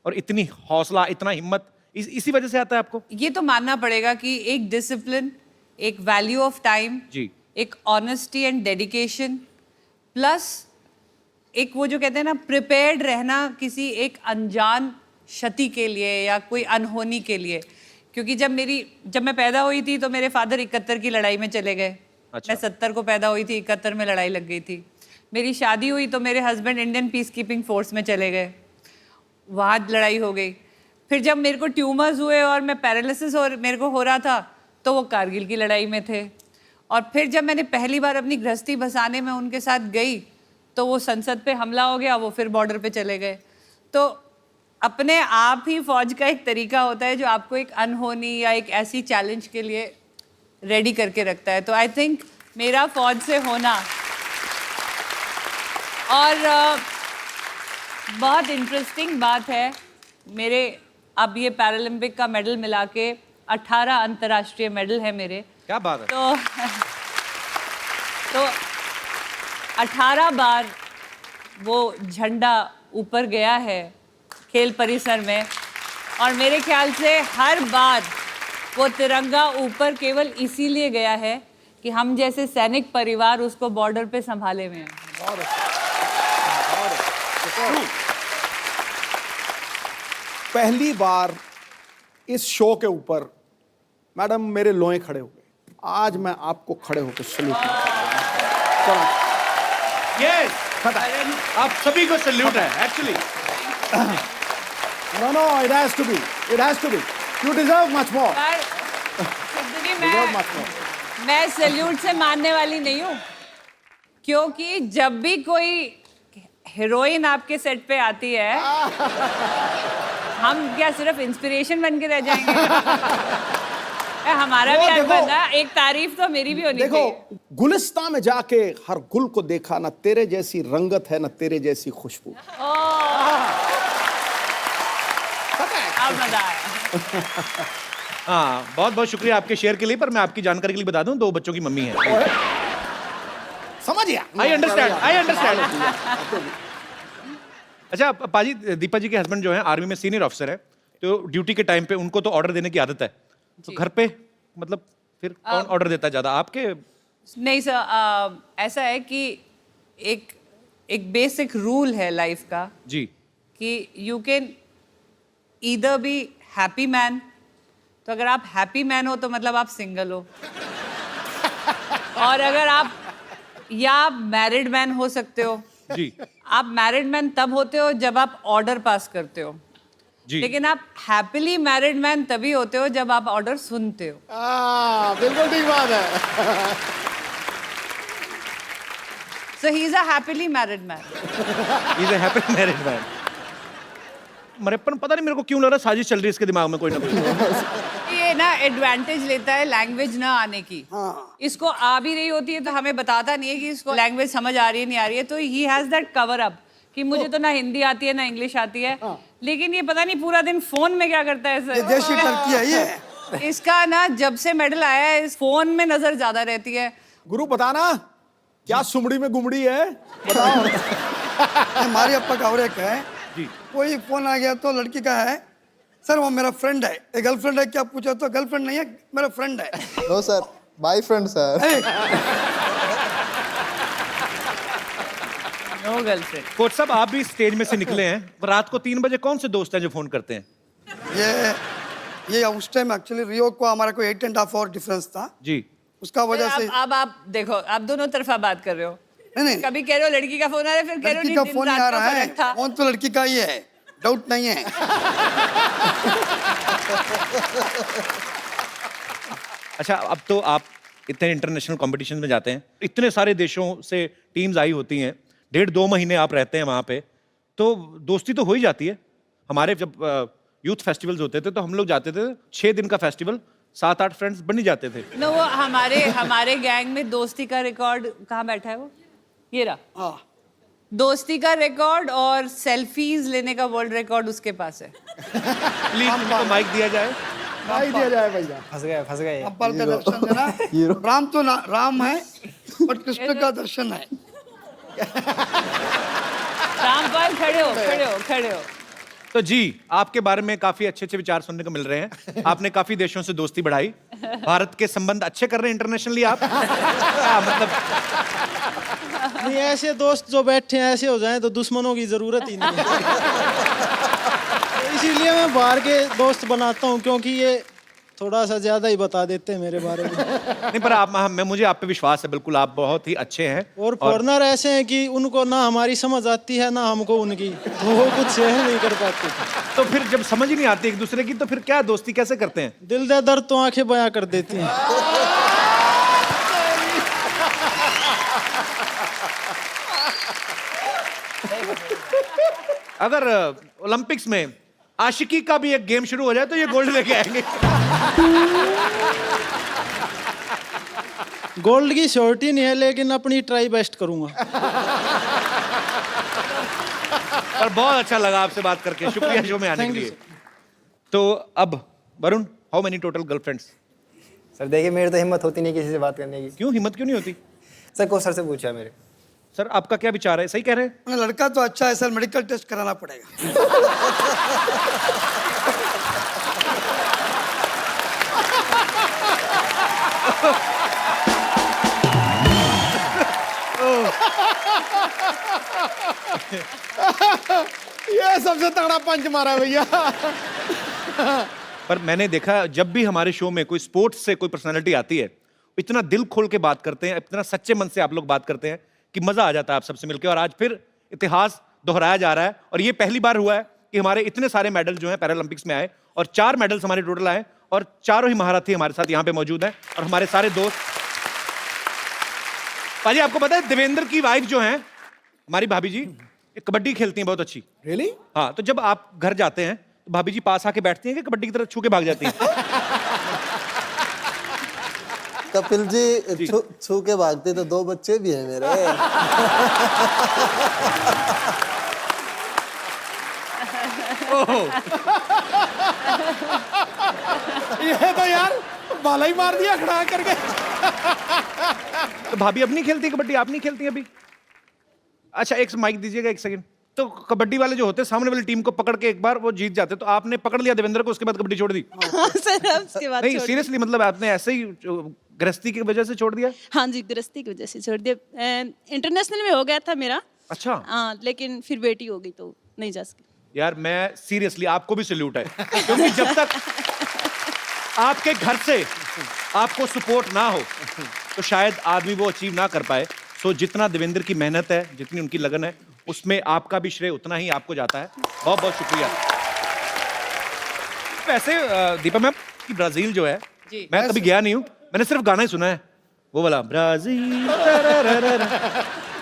और इतनी हौसला, इतना हिम्मत इसी वजह से आता है आपको? ये तो मानना पड़ेगा कि एक डिसिप्लिन, एक वैल्यू ऑफ टाइम जी। एक ऑनेस्टी एंड डेडिकेशन प्लस एक वो जो कहते हैं ना प्रिपेयर्ड रहना किसी एक अनजान क्षति के लिए या कोई अनहोनी के लिए। क्योंकि जब मैं पैदा हुई थी तो मेरे फादर 71 की लड़ाई में चले गए। अच्छा। मैं 70 को पैदा हुई थी, 71 में लड़ाई लग गई थी। मेरी शादी हुई तो मेरे husband Indian peace keeping force में चले गए, वहाँ लड़ाई हो गई। फिर जब मेरे को ट्यूमर्स हुए और मैं पैरालिसिस और मेरे को हो रहा था तो वो कारगिल की लड़ाई में थे। और फिर जब मैंने पहली बार अपनी गृहस्थी बसाने में उनके साथ गई तो वो संसद पे हमला हो गया, वो फिर बॉर्डर पे चले गए। तो अपने आप ही फौज का एक तरीका होता है जो आपको एक अनहोनी या एक ऐसी चैलेंज के लिए रेडी करके रखता है। तो आई थिंक मेरा फौज से होना और बहुत इंटरेस्टिंग बात है, मेरे अब ये पैरालंपिक का मेडल मिला के 18 अंतर्राष्ट्रीय मेडल है मेरे। क्या बात है। तो 18 बार वो झंडा ऊपर गया है खेल परिसर में और मेरे ख्याल से हर बार वो तिरंगा ऊपर केवल इसीलिए गया है कि हम जैसे सैनिक परिवार उसको बॉर्डर पे संभाले हुए हैं। पहली बार इस शो के ऊपर मैडम मेरे लोए खड़े हो गए। आज मैं आपको खड़े होकर सल्यूट करता यस, आप सभी को सल्यूट है actually. No, it has to be. It has to be. You deserve much more. Deserve much more. मैं सैल्यूट से मानने वाली नहीं हूँ, क्योंकि जब भी कोई हीरोइन आपके सेट पे आती है हम क्या सिर्फ इंस्पिरेशन बन के रह जाएंगे? हमारा भी हक बनता है, एक तारीफ तो मेरी भी होनी चाहिए। देखो, गुलिस्तान में जाके हर गुल को देखा, ना तेरे जैसी रंगत है ना तेरे जैसी खुशबू। अब मजा आया। हाँ, बहुत बहुत शुक्रिया आपके शेयर के लिए, पर मैं आपकी जानकारी के लिए बता दूं 2 बच्चों की मम्मी है। समझ गया। I understand. अच्छा पाजी, दीपा जी के हस्बैंड जो है आर्मी में सीनियर ऑफिसर है, तो ड्यूटी के टाइम पे उनको तो ऑर्डर देने की आदत है, तो घर पे मतलब फिर कौन ऑर्डर देता है ज्यादा, आपके? नहीं सर, ऐसा है कि एक बेसिक रूल है लाइफ का जी, कि you can either be happy man, तो अगर आप हैप्पी मैन हो तो मतलब आप सिंगल हो, और अगर आप मैरिड मैन हो सकते हो। जी, आप मैरिड मैन तब होते हो जब आप ऑर्डर पास करते हो जी। लेकिन आप हैप्पीली मैरिड मैन तभी होते हो जब आप ऑर्डर सुनते हो। बिल्कुल ठीक बात है। So he is a happily married man. He is a happily married man. मरेपन पता नहीं मेरे को क्यों लग रहा है साजिश चल रही है इसके दिमाग में कोई ना कोई। ये ना एडवांटेज लेता है लैंग्वेज ना आने की। इसको आ भी रही होती है तो हमें बताता नहीं है कि इसको लैंग्वेज समझ आ रही है नहीं आ रही है, तो he has that cover up कि मुझे तो ना हिंदी आती है ना इंग्लिश आती है, लेकिन ये पता नहीं पूरा दिन फोन में क्या करता है सर। देशी टर्की है ये। इसका ना जब से मेडल आया है इस फोन में नजर ज्यादा रहती है। गुरु बताना क्या सुमड़ी में गुमड़ी है, बताओ। हमारे अप्पा का और एक है, कोई फोन आ गया तो लड़की का है, सर वो मेरा फ्रेंड है, गर्लफ्रेंड है क्या पूछा तो गर्लफ्रेंड नहीं है मेरा फ्रेंड है। No sir, boyfriend sir. No girlfriend. कोच साहब आप भी स्टेज में से निकले हैं, रात को 3 बजे कौन से दोस्त हैं जो फोन करते हैं? ये उस टाइम एक्चुअली रियो को हमारा कोई 8.5 आवर डिफरेंस था जी, उसका वजह से। अब आप देखो, आप दोनों तरफा बात कर रहे हो। नहीं, कभी कह रहे हो लड़की का फोन आ रहा है, फिर कह रहे हो लड़की का नहीं, फोन दिन आ रात रहा का है, फर्क था। फोन तो लड़की का ही है, डाउट नहीं है। अच्छा अब तो आप इतने इंटरनेशनल कंपटीशन में जाते हैं, इतने सारे देशों से टीम्स आई होती हैं, 1.5-2 महीने आप रहते हैं वहाँ पे, तो दोस्ती तो हो ही जाती है। हमारे जब यूथ फेस्टिवल्स होते थे तो हम लोग जाते थे, 6 दिन का फेस्टिवल, 7-8 फ्रेंड्स बन ही जाते थे। नो वो हमारे गैंग में दोस्ती का रिकॉर्ड कहाँ बैठा है वो, ये रहा। दोस्ती का रिकॉर्ड और सेल्फीज लेने का वर्ल्ड रिकॉर्ड उसके पास है। प्लीज उनको माइक दिया जाए। नहीं दिया जाए भैया। फंस गए। अब्बल का दर्शन देना, राम तो राम है बट कृष्ण का दर्शन है। रामपाल खड़े हो। तो जी, आपके बारे में काफी अच्छे अच्छे विचार सुनने को मिल रहे हैं। आपने काफी देशों से दोस्ती बढ़ाई, भारत के संबंध अच्छे कर रहे हैं इंटरनेशनली आप। क्या मतलब? नहीं, ऐसे दोस्त जो बैठे हैं ऐसे हो जाएं तो दुश्मनों की जरूरत ही नहीं है। तो इसीलिए मैं बाहर के दोस्त बनाता हूँ, क्योंकि ये थोड़ा सा ज्यादा ही बता देते हैं मेरे बारे में। नहीं, पर आप मुझे आप पे विश्वास है, बिल्कुल आप बहुत ही अच्छे हैं। और फॉरनर ऐसे हैं कि उनको ना हमारी समझ आती है ना हमको उनकी, तो वो कुछ सहन नहीं कर पाते। तो फिर जब समझ ही नहीं आती एक दूसरे की, तो फिर क्या दोस्ती कैसे करते हैं? दिल दे दर्द तो आंखें बयां कर देती हैं। अगर ओलंपिक्स में आशिकी का भी एक गेम शुरू हो जाए तो ये गोल्ड लेके आएंगे। गोल्ड की श्योरिटी नहीं है, लेकिन अपनी ट्राई बेस्ट करूंगा। और बहुत अच्छा लगा आपसे बात करके, शुक्रिया शो में आने के लिए। तो अब Varun, how many total girlfriends? Sir देखिए, मेरी तो हिम्मत होती नहीं किसी से बात करने की। क्यों हिम्मत क्यों नहीं होती? सर को सर से पूछा मेरे। सर आपका क्या विचार है? सही कह रहे हैं? लड़का तो अच्छा है सर, मेडिकल टेस्ट कराना पड़ेगा। ये सबसे तगड़ा पंच मारा भैया। पर मैंने देखा, जब भी हमारे शो में कोई स्पोर्ट्स से कोई पर्सनालिटी आती है, इतना दिल खोल के बात करते हैं, इतना सच्चे मन से आप लोग बात करते हैं कि मजा आ जाता है आप सबसे मिलकर। और आज फिर इतिहास दोहराया जा रहा है, और ये पहली बार हुआ है कि हमारे इतने सारे मेडल जो हैं पैरालंपिक्स में आए, और 4 मेडल्स हमारे टोटल आए, और चारों ही महारथी हमारे साथ यहाँ पे मौजूद हैं, और हमारे सारे दोस्त। पाजी, आपको पता है देवेंद्र की वाइफ जो है हमारी भाभी जी, ये कबड्डी खेलती हैं बहुत अच्छी। रियली? हाँ, तो जब आप घर जाते हैं तो भाभी जी पास आके बैठती हैं कि कबड्डी की तरह छू के भाग जाती हैं? कपिल जी छू के भागते तो 2 बच्चे भी हैं मेरे। ये तो यार बाला ही मार दिया खड़ा करके। तो भाभी अब नहीं खेलती कबड्डी? आप नहीं खेलती अभी? अच्छा, एक माइक दीजिएगा, एक सेकंड। तो कबड्डी वाले जो होते हैं सामने वाली टीम को पकड़ के एक बार वो जीत जाते, तो आपने पकड़ लिया देवेंद्र को, उसके बाद कबड्डी छोड़ दी? सर उसके बाद नहीं, सीरियसली, मतलब आपने ऐसे ही गृहस्थी की वजह से छोड़ दिया? हाँ जी, गृहस्थी की वजह से छोड़ दिया। इंटरनेशनल में हो गया था मेरा। अच्छा। हाँ, लेकिन फिर बेटी हो गई तो नहीं जा सकी। यार मैं सीरियसली, आपको भी सैल्यूट है, क्योंकि जब तक आपके घर से आपको सपोर्ट ना हो तो शायद आदमी वो अचीव ना कर पाए। तो जितना देवेंद्र की मेहनत है, जितनी उनकी लगन है, उसमें आपका भी श्रेय उतना ही आपको जाता है। बहुत बहुत शुक्रिया। वैसे दीपा मैम कि ब्राजील जो है, मैं कभी गया नहीं हूँ, मैंने सिर्फ गाना ही सुना है, वो वाला ब्राजील।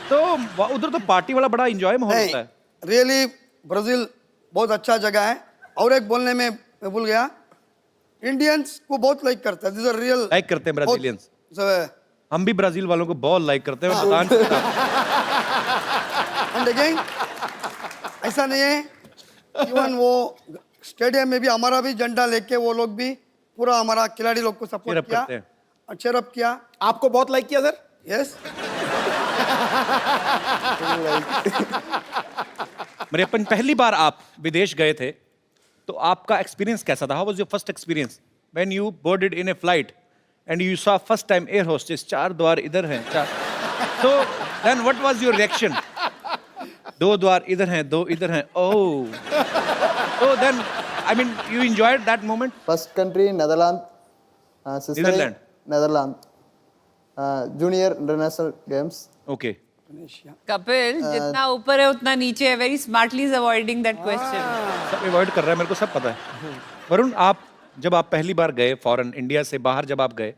तो उधर तो पार्टी वाला बड़ा एंजॉय माहौल होता है। रियली ब्राजील बहुत अच्छा जगह है। और एक बोलने में मैं भूल गया, इंडियंस को बहुत लाइक करता है। दिस आर रियल लाइक करते हैं ब्राजीलियंस। हम भी ब्राजील वालों को बहुत लाइक करते हैं। एंड अगेन ऐसा नहीं है, इवन वो स्टेडियम में भी हमारा भी झंडा लेके वो लोग भी पूरा हमारा खिलाड़ी लोग को सपोर्ट किया और चेयर अप किया। आपको बहुत लाइक किया सर? यस। मेरे अपन, पहली बार आप विदेश गए थे, तो आपका एक्सपीरियंस कैसा था? How was your first experience when you boarded in a flight and you saw first time air hostess, 4 द्वार इधर हैं, 4। तो then what was your reaction? 2 द्वार इधर हैं, 2 इधर हैं। ओह, तो then I mean you enjoyed that moment? First country Netherland, Netherland, Netherland, junior international games. Okay. Kapil, जितना ऊपर है उतना नीचे है। Very smartly is avoiding that question. सब अवॉइड कर रहा है, मेरे को सब पता है। वरुण, जब आप पहली बार गए फॉरेन, इंडिया से बाहर जब आप गए,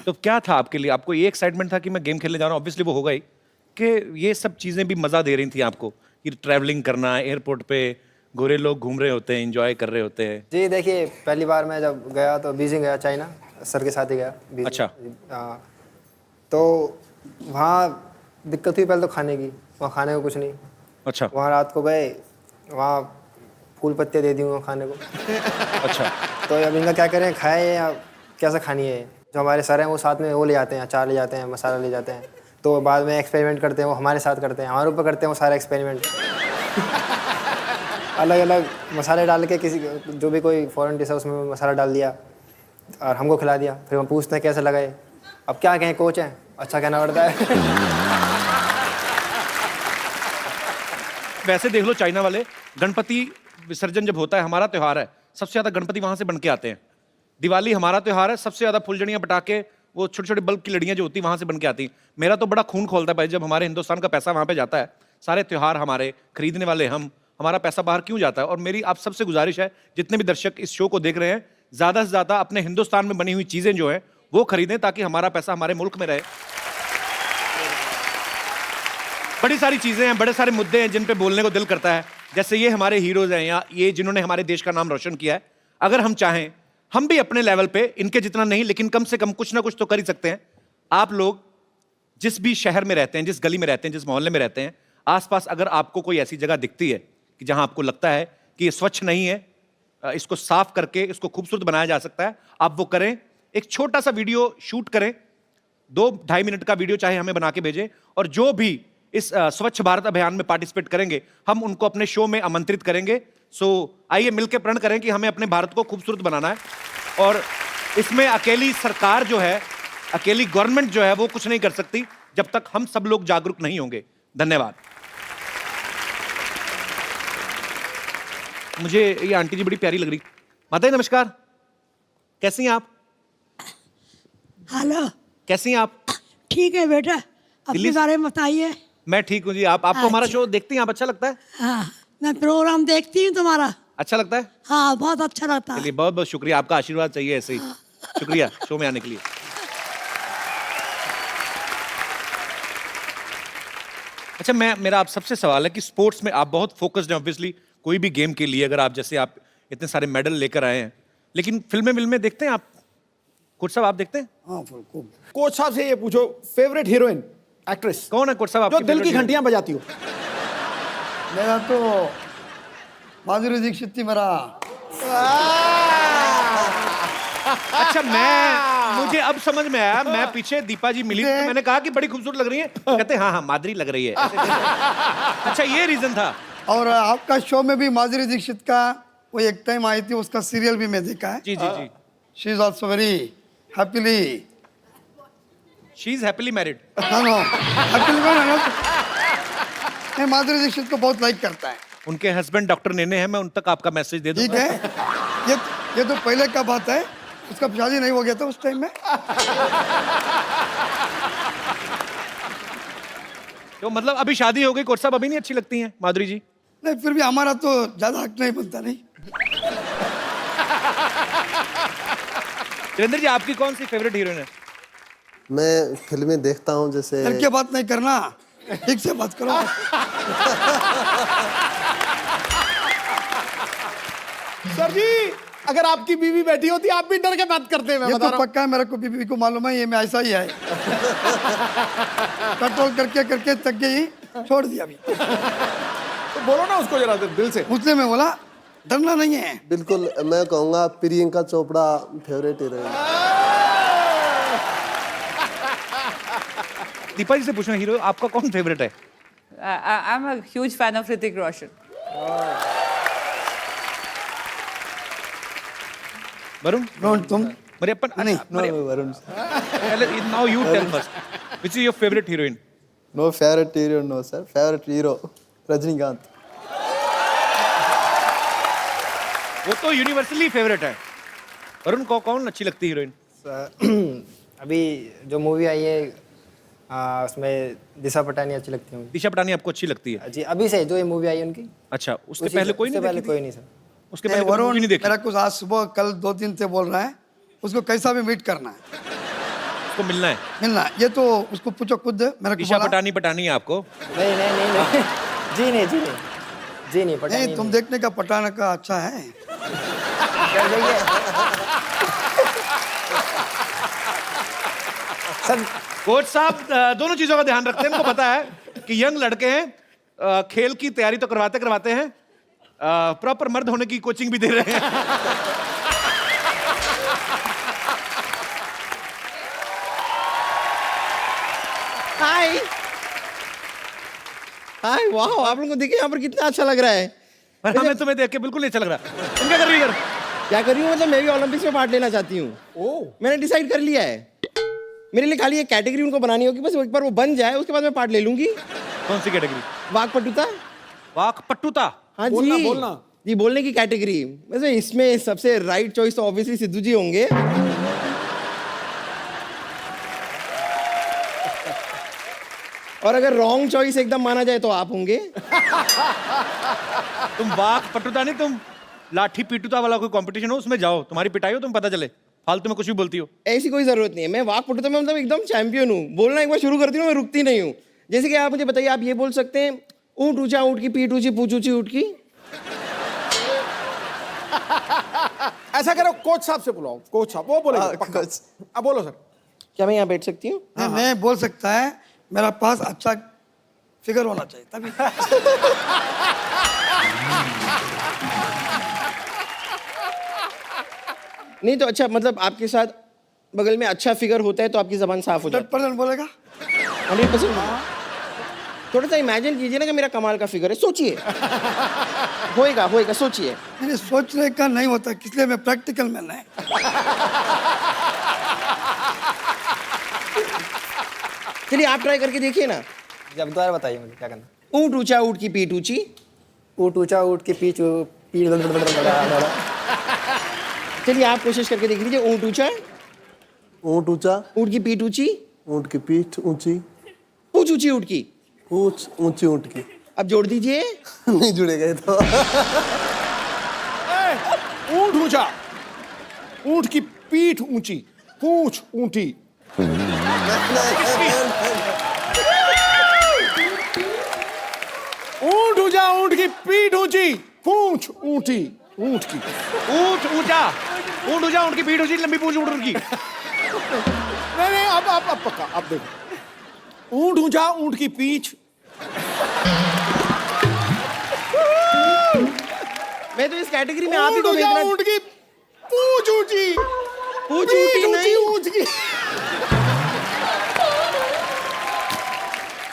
तो क्या था आपके लिए? आपको ये एक्साइटमेंट था कि मैं गेम खेलने जा रहा हूँ, ऑब्वियसली वो होगा ही, कि ये सब चीजें भी मजा दे रही थी आपको, कि ट्रैवलिंग करना, एयरपोर्ट पे गोरे लोग घूम रहे होते हैं, एंजॉय कर रहे होते हैं? जी देखिए, पहली बार मैं जब गया तो बीजिंग गया, चाइना, सर के साथ ही गया बीजिंग। अच्छा। तो वहाँ दिक्कत हुई पहले तो खाने की, वहाँ खाने को कुछ नहीं। अच्छा। वहाँ रात को गए, वहाँ फूल पत्ते दे दी वहाँ खाने को। अच्छा। तो अब इनका क्या करें, खाए या कैसा खानी है? जो हमारे सर हैं वो साथ में वो ले जाते हैं, अचार ले जाते हैं, मसाला ले जाते हैं, तो बाद में एक्सपेरिमेंट करते हैं, वो हमारे साथ करते हैं, हमारे ऊपर करते हैं वो सारा एक्सपेरिमेंट। अलग अलग मसाले डाल के किसी जो भी कोई फॉरेन डिश है उसमें मसाला डाल दिया और हमको खिला दिया। फिर हम पूछते हैं कैसा लगा ये, अब क्या कहें, कोच हैं, अच्छा कहना पड़ता है। वैसे देख लो चाइना वाले, गणपति विसर्जन जब होता है, हमारा त्योहार है, सबसे ज्यादा गणपति वहां से बन के आते हैं। दिवाली हमारा त्योहार है, सबसे ज्यादा फुलझड़ियां पटाखे, वो छोटे छोटे बल्ब की लड़ियां जो होती है वहां से बन के आती हैं। मेरा तो बड़ा खून खोलता है भाई जब हमारे हिंदुस्तान का पैसा वहां पे जाता है। सारे त्योहार हमारे, खरीदने वाले हम, हमारा पैसा बाहर क्यों जाता है? और मेरी आप सबसे गुजारिश है, जितने भी दर्शक इस शो को देख रहे हैं, ज्यादा से ज्यादा अपने हिंदुस्तान में बनी हुई चीजें जो है वो खरीदें ताकि हमारा पैसा हमारे मुल्क में रहे। बड़ी सारी चीजें हैं, बड़े सारे मुद्दे हैं जिन पे बोलने को दिल करता है। जैसे ये हमारे हीरोज हैं या ये जिन्होंने हमारे देश का नाम रोशन किया है। अगर हम चाहें, हम भी अपने लेवल पे, इनके जितना नहीं लेकिन कम से कम कुछ ना कुछ तो कर ही सकते हैं। आप लोग जिस भी शहर में रहते हैं, जिस गली में रहते हैं, जिस मोहल्ले में रहते हैं, आसपास अगर आपको कोई ऐसी जगह दिखती है कि जहां आपको लगता है कि ये स्वच्छ नहीं है, इसको साफ करके इसको खूबसूरत बनाया जा सकता है, आप वो करें। एक छोटा सा वीडियो शूट करें, 2-2.5 मिनट का वीडियो चाहे हमें बना के भेजें, और जो भी इस स्वच्छ भारत अभियान में पार्टिसिपेट करेंगे हम उनको अपने शो में आमंत्रित करेंगे। सो आइए मिलकर प्रण करें कि हमें अपने भारत को खूबसूरत बनाना है, और इसमें अकेली सरकार जो है, अकेली गवर्नमेंट जो है वो कुछ नहीं कर सकती जब तक हम सब लोग जागरूक नहीं होंगे। धन्यवाद। मुझे ये आंटी जी बड़ी प्यारी लग रही। माता जी नमस्कार, कैसी हैं आप? हेलो, कैसी हैं आप? ठीक है बेटा, अपने बारे में बताइए। मैं ठीक हूँ जी। आपको हमारा शो देखती हैं आप? अच्छा लगता है? हाँ, मैं प्रोग्राम देखती हूँ तुम्हारा। अच्छा लगता है? हाँ, बहुत अच्छा लगता है। चलिए, बहुत बहुत शुक्रिया, आपका आशीर्वाद चाहिए ऐसे ही। शुक्रिया शो में आने के लिए। अच्छा, मेरा आप सबसे सवाल है कि स्पोर्ट्स में आप बहुत फोकस्ड हैं ऑब्वियसली, कोई भी गेम के लिए, अगर आप जैसे आप इतने सारे मेडल लेकर आए हैं, लेकिन फिल्में देखते हैं आप? कोच साहब आप देखते हैं? हाँ, कोच साहब से ये पूछो, फेवरेट हीरोइन एक्ट्रेस कौन है कोच साहब? जो दिल की घंटियां बजाती हो। मेरा तो माधुरी दीक्षित थी मेरा। अच्छा, मुझे अब समझ में आया। मैं पीछे दीपा जी मिली तो मैंने कहा कि बड़ी खूबसूरत लग रही है, कहते हाँ माधुरी लग रही है। अच्छा, ये रीजन था। और आपका शो में भी माधुरी दीक्षित का वो एक टाइम आई थी, उसका सीरियल भी मैं देखा है। जी जी जी। She is also very happily, she is happily married. No happily married. मैं माधुरी दीक्षित को बहुत लाइक करता है। उनके हस्बैंड डॉक्टर नेने हैं, मैं उन तक आपका मैसेज दे दूंगा। ठीक है, ये तो पहले का बात है, उसका शादी नहीं हो गया था उस टाइम में। तो मतलब अभी शादी हो गई, कोच साहब अभी नहीं अच्छी लगती हैं माधुरी जी? नहीं, फिर भी हमारा तो ज्यादा हक नहीं बनता। नहीं देवेंद्र जी, आपकी कौन सी फेवरेट हीरोइन है? मैं फिल्में देखता हूँ, जैसे डर के बात नहीं करना, ठीक से बात करो। सर जी, अगर आपकी बीवी बैठी होती आप भी डर के बात करते हैं। ये तो पक्का है, मेरे को बीवी को मालूम है, ये मैं ऐसा ही है। कंट्रोल करके करके थक गई, छोड़ दिया अभी। तो बोलो ना उसको जरा दिल से। उसने मैं बोला डरना नहीं है। बिल्कुल, मैं कहूँगा प्रियंका चोपड़ा फेवरेट हीरोइन। दीपा जी से पूछना, हीरो आपका कौन फेवरेट है? I am a huge fan of Hrithik Roshan. Varun? No, तुम? मरियप्पन? नहीं, Varun. Now you tell first, which is your favourite heroine? No favourite heroine, no sir, favourite hero Rajinikanth. वो तो यूनिवर्सली फेवरेट है। वरुण को कौन अच्छी लगती है हीरोइन? अभी जो मूवी आई है उसमें दिशा पटानी अच्छी लगती है मुझे। दिशा पटानी आपको अच्छी लगती है? जी, अभी से जो ये मूवी आई उनकी। अच्छा, उसके पहले कोई नहीं? पहले कोई नहीं सर। उसके पहले वरुण नहीं देखी? मेरा कुछ आज सुबह कल 2 दिन से बोल रहा है, उसको कैसा भी मीट करना है, उसको मिलना है। मिलना है। ये तो उसको पूछो खुद, मेरे को दिशा बोला। पटानी है आपको? नहीं नहीं नहीं नहीं जी नहीं जी नहीं जी नहीं पटानी नहीं, तुम देखने का पटाना का अच्छा है। सर कोच साहब दोनों चीजों का ध्यान रखते हैं। इनको पता है कि यंग लड़के हैं, खेल की तैयारी तो करवाते हैं, प्रॉपर मर्द होने की कोचिंग भी दे रहे हैं। हाय, वाह, आप लोगों को देखिए यहाँ पर कितना अच्छा लग रहा है। पर हमें तुम्हें देख के बिल्कुल नहीं अच्छा लग रहा। तुम क्या कर रही हो यार? क्या कर रही हूँ मतलब मैं भी ओलंपिक्स में पार्ट लेना चाहती हूँ। मैंने डिसाइड कर लिया है, मेरे लिए खाली एक कैटेगरी उनको बनानी होगी, बस एक बार वो बन जाए उसके बाद मैं पार्ट ले लूंगी। कौन सी कैटेगरी? वाकपटुता। वाकपटुता? हाँ बोलना, जी बोलना। जी, बोलने की कैटेगरी। वैसे इसमें सबसे राइट चॉइस तो ऑब्वियसली सिद्धू जी होंगे। और अगर रॉन्ग चॉइस एकदम माना जाए तो आप होंगे। तुम वाकपटुता नहीं, तुम लाठी पीटुता वाला कोई कंपटीशन हो उसमें जाओ, तुम्हारी पिटाई हो, तुम पता चले। फालतू में कुछ भी बोलती हो। ऐसी कोई जरूरत नहीं है, मैं वाकपटुता में मतलब एकदम चैंपियन हूँ। बोलना एक बार शुरू करती हूँ मैं रुकती नहीं हूँ। जैसे कि आप मुझे बताइए, आप ये बोल सकते हैं ऊँट ऊंचा ऊँट की पीठ ऊंची पूछ ऊंची ऊँट की। ऐसा करो, कोच साहब से बुलाओ, कोच साहब वो बोलेंगे पक्का। अब बोलो सर। क्या मैं यहाँ बैठ सकती हूँ? मैं बोल सकता है, मेरा पास अच्छा फिगर होना चाहिए तभी। नहीं तो अच्छा, मतलब आपके साथ बगल में अच्छा फिगर होता है तो आपकी जबान साफ हो जाती 100% बोलेगा। 100%। थोड़ा सा इमेजिन कीजिए ना कि मेरा कमाल का फिगर है, सोचिए। होएगा होएगा, सोचिए। नहीं, सोचने का नहीं होता, इसलिए मैं प्रैक्टिकल मैन है। चलिए आप ट्राई करके देखिए ना। जब दोबारा बताइए मुझे क्या करना। ऊँट ऊंचा ऊँट की पीठ ऊंची। ऊँट ऊंचा ऊँट की पीठ चलिए आप कोशिश करके देख लीजिए। ऊँट ऊंचा, ऊँट ऊंचा, ऊँट की पीठ ऊंची, ऊँट की पीठ ऊंची, पूछ ऊंची ऊँट की, पूछ ऊंची ऊँट की। अब जोड़ दीजिए। नहीं जुड़ेगा ये तो। ऊँट ऊंचा, ऊँट की पीठ ऊंची, पूंछ ऊंटी। ऊँट ऊंचा, ऊँट की पीठ ऊंची, पूंछ ऊंटी। ऊँट की ऊँट ऊंचा, ऊँट ऊंचा, ऊँट की पीठ ऊंची, लंबी पूंछ ऊँट की। नहीं नहीं, अब पक्का, अब देखो। ऊँट ऊंचा, ऊँट की पीठ। मैं तो इस कैटेगरी में आप ही को भेजना। ऊँट की पूंछ ऊंची, पूंछ ऊंटी नहीं, ऊँट की।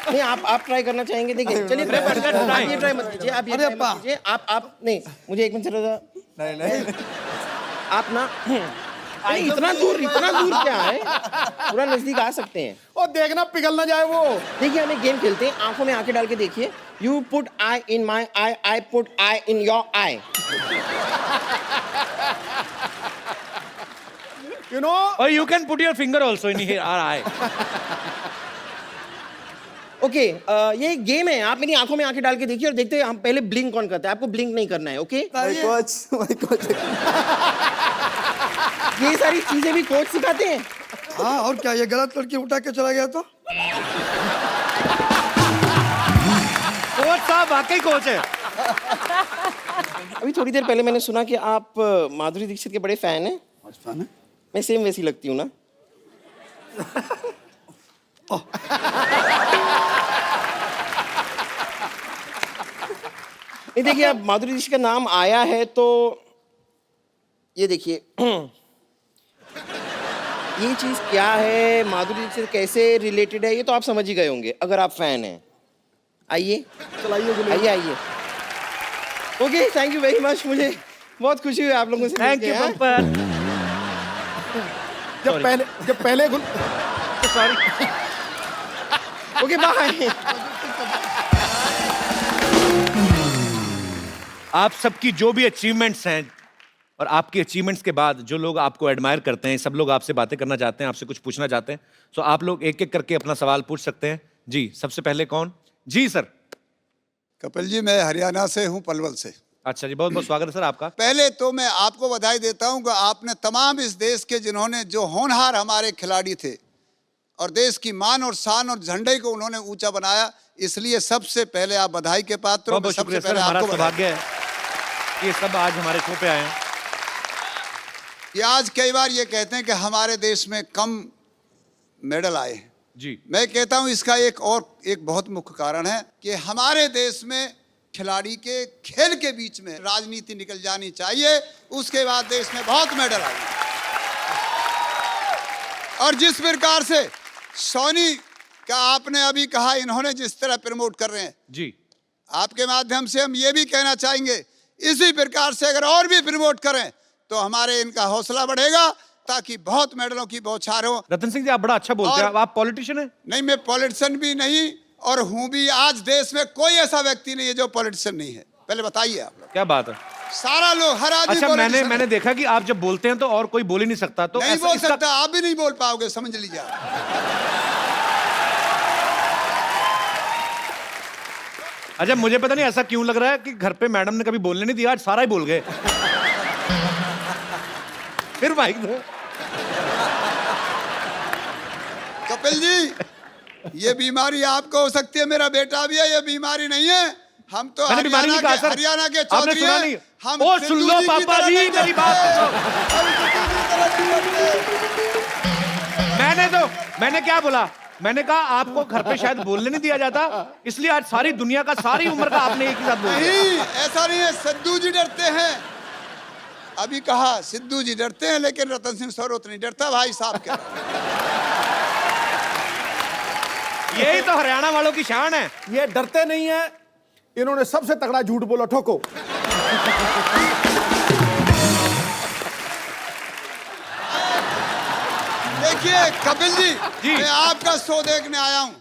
नहीं आप ट्राई करना चाहेंगे? देखिए चलिए आप ये ट्राई मत कीजिए, आप ये ट्राई मत कीजिए। आप नहीं, मुझे एक मिनट चलो। नहीं आप ना नहीं, इतना दूर क्या है, पूरा नजदीक आ सकते हैं। और देखना पिघल ना जाए वो। देखिए हम एक गेम खेलते हैं, आंखों में आंखें डाल के देखिए। You put I in my I, I put I in your I. You know? Or you can put your finger also in here, our eye. Okay ये एक गेम है, आप मेरी आंखों में आंखें डाल के देखिए और देखते हैं हम पहले ब्लिंक कौन करता है। आपको ब्लिंक नहीं करना है, ओके? My coach. ये सारी चीजें भी कोच सिखाते हैं। हाँ, और क्या, ये गलत लड़की उठा के चला गया तो? कोच साहब वाकई कोच है। अभी थोड़ी देर पहले मैंने सुना कि आप माधुरी दीक्षित के बड़े फैन हैं। मैं सेम वैसी लगती हूँ ना? नहीं देखिए, अब माधुरी दीक्षित का नाम आया है तो ये देखिए ये चीज क्या है, माधुरी दीक्षित कैसे रिलेटेड है, ये तो आप समझ ही गए होंगे अगर आप फैन हैं। आइए चलाइए, आइए आइए। Okay, thank you very much. मुझे बहुत खुशी हुई आप लोगों से। थैंक यू पंपर। जब पहले सॉरी। Okay bye. आप सबकी जो भी अचीवमेंट्स हैं और आपकी अचीवमेंट्स के बाद जो लोग आपको एडमायर करते हैं, सब लोग आपसे बातें करना चाहते हैं, आपसे कुछ पूछना चाहते हैं, तो आप लोग एक एक करके अपना सवाल पूछ सकते हैं। जी, सबसे पहले कौन? जी सर। कपिल जी, मैं हरियाणा से हूँ, पलवल से। अच्छा जी, बहुत बहुत स्वागत है सर आपका। पहले तो मैं आपको बधाई देता हूँ कि आपने तमाम इस देश के जिन्होंने जो होनहार हमारे खिलाड़ी थे और देश की मान और शान और झंडे को उन्होंने ऊंचा बनाया, इसलिए सबसे पहले आप बधाई के पात्र हो। बहुत शुक्रिया सर, हमारा सौभाग्य है ये सब आज हमारे शो पे आए हैं। ये आज कई बार ये कहते हैं कि हमारे देश में कम मेडल आए हैं जी। मैं कहता हूं इसका एक बहुत मुख्य कारण है कि हमारे देश में खिलाड़ी के खेल के बीच में राजनीति निकल जानी चाहिए, उसके बाद देश में बहुत मेडल आएंगे। और जिस प्रकार से सोनी का आपने अभी कहा, इन्होंने जिस तरह प्रमोट कर रहे हैं जी, आपके माध्यम से हम ये भी कहना चाहेंगे इसी प्रकार से अगर और भी प्रमोट करें तो हमारे इनका हौसला बढ़ेगा, ताकि बहुत मेडलों की बौछार हो। रतन सिंह जी, आप बड़ा अच्छा बोलते हैं। आप पॉलिटिशियन हैं? नहीं, मैं पॉलिटिशियन भी नहीं और हूं भी। आज देश में कोई ऐसा व्यक्ति नहीं है जो पॉलिटिशियन नहीं है। पहले बताइए आप लोग। क्या बात है? सारा लोग, हर आदमी अच्छा, politician मैंने है। देखा कि आप जब बोलते हैं तो और कोई बोल ही नहीं सकता, तो नहीं बोल सकता, आप भी नहीं बोल पाओगे, समझ लीजिए आप। अच्छा, मुझे पता नहीं ऐसा क्यों लग रहा है कि घर पे मैडम ने कभी बोलने नहीं दिया, आज सारा ही बोल गए। फिर माइक दो। कपिल जी, ये बीमारी आपको हो सकती है, मेरा बेटा भी है, ये बीमारी नहीं है। हम तो मैंने बीमारी नहीं कहा, सर। हरियाणा के आपने चौधरी सुना हैं। नहीं? हम ओ, सुन सिद्धू लो की पापा तरह जी, नहीं मेरी बात सुनो। मैंने क्या बोला? मैंने कहा आपको घर पे शायद बोलने नहीं दिया जाता, इसलिए आज सारी दुनिया का, सारी उम्र का आपने एक ही साथ बोल दिया। नहीं, ऐसा नहीं है। सिद्धू जी डरते हैं, अभी कहा सिद्धू जी डरते हैं, लेकिन रतन सिंह सरोत नहीं डरता, भाई साहब के। यही तो हरियाणा वालों की शान है। ये डरते नहीं है, इन्होंने सबसे तगड़ा झूठ बोला, ठोको। देखिए कपिल जी, मैं आपका शो देखने आया हूँ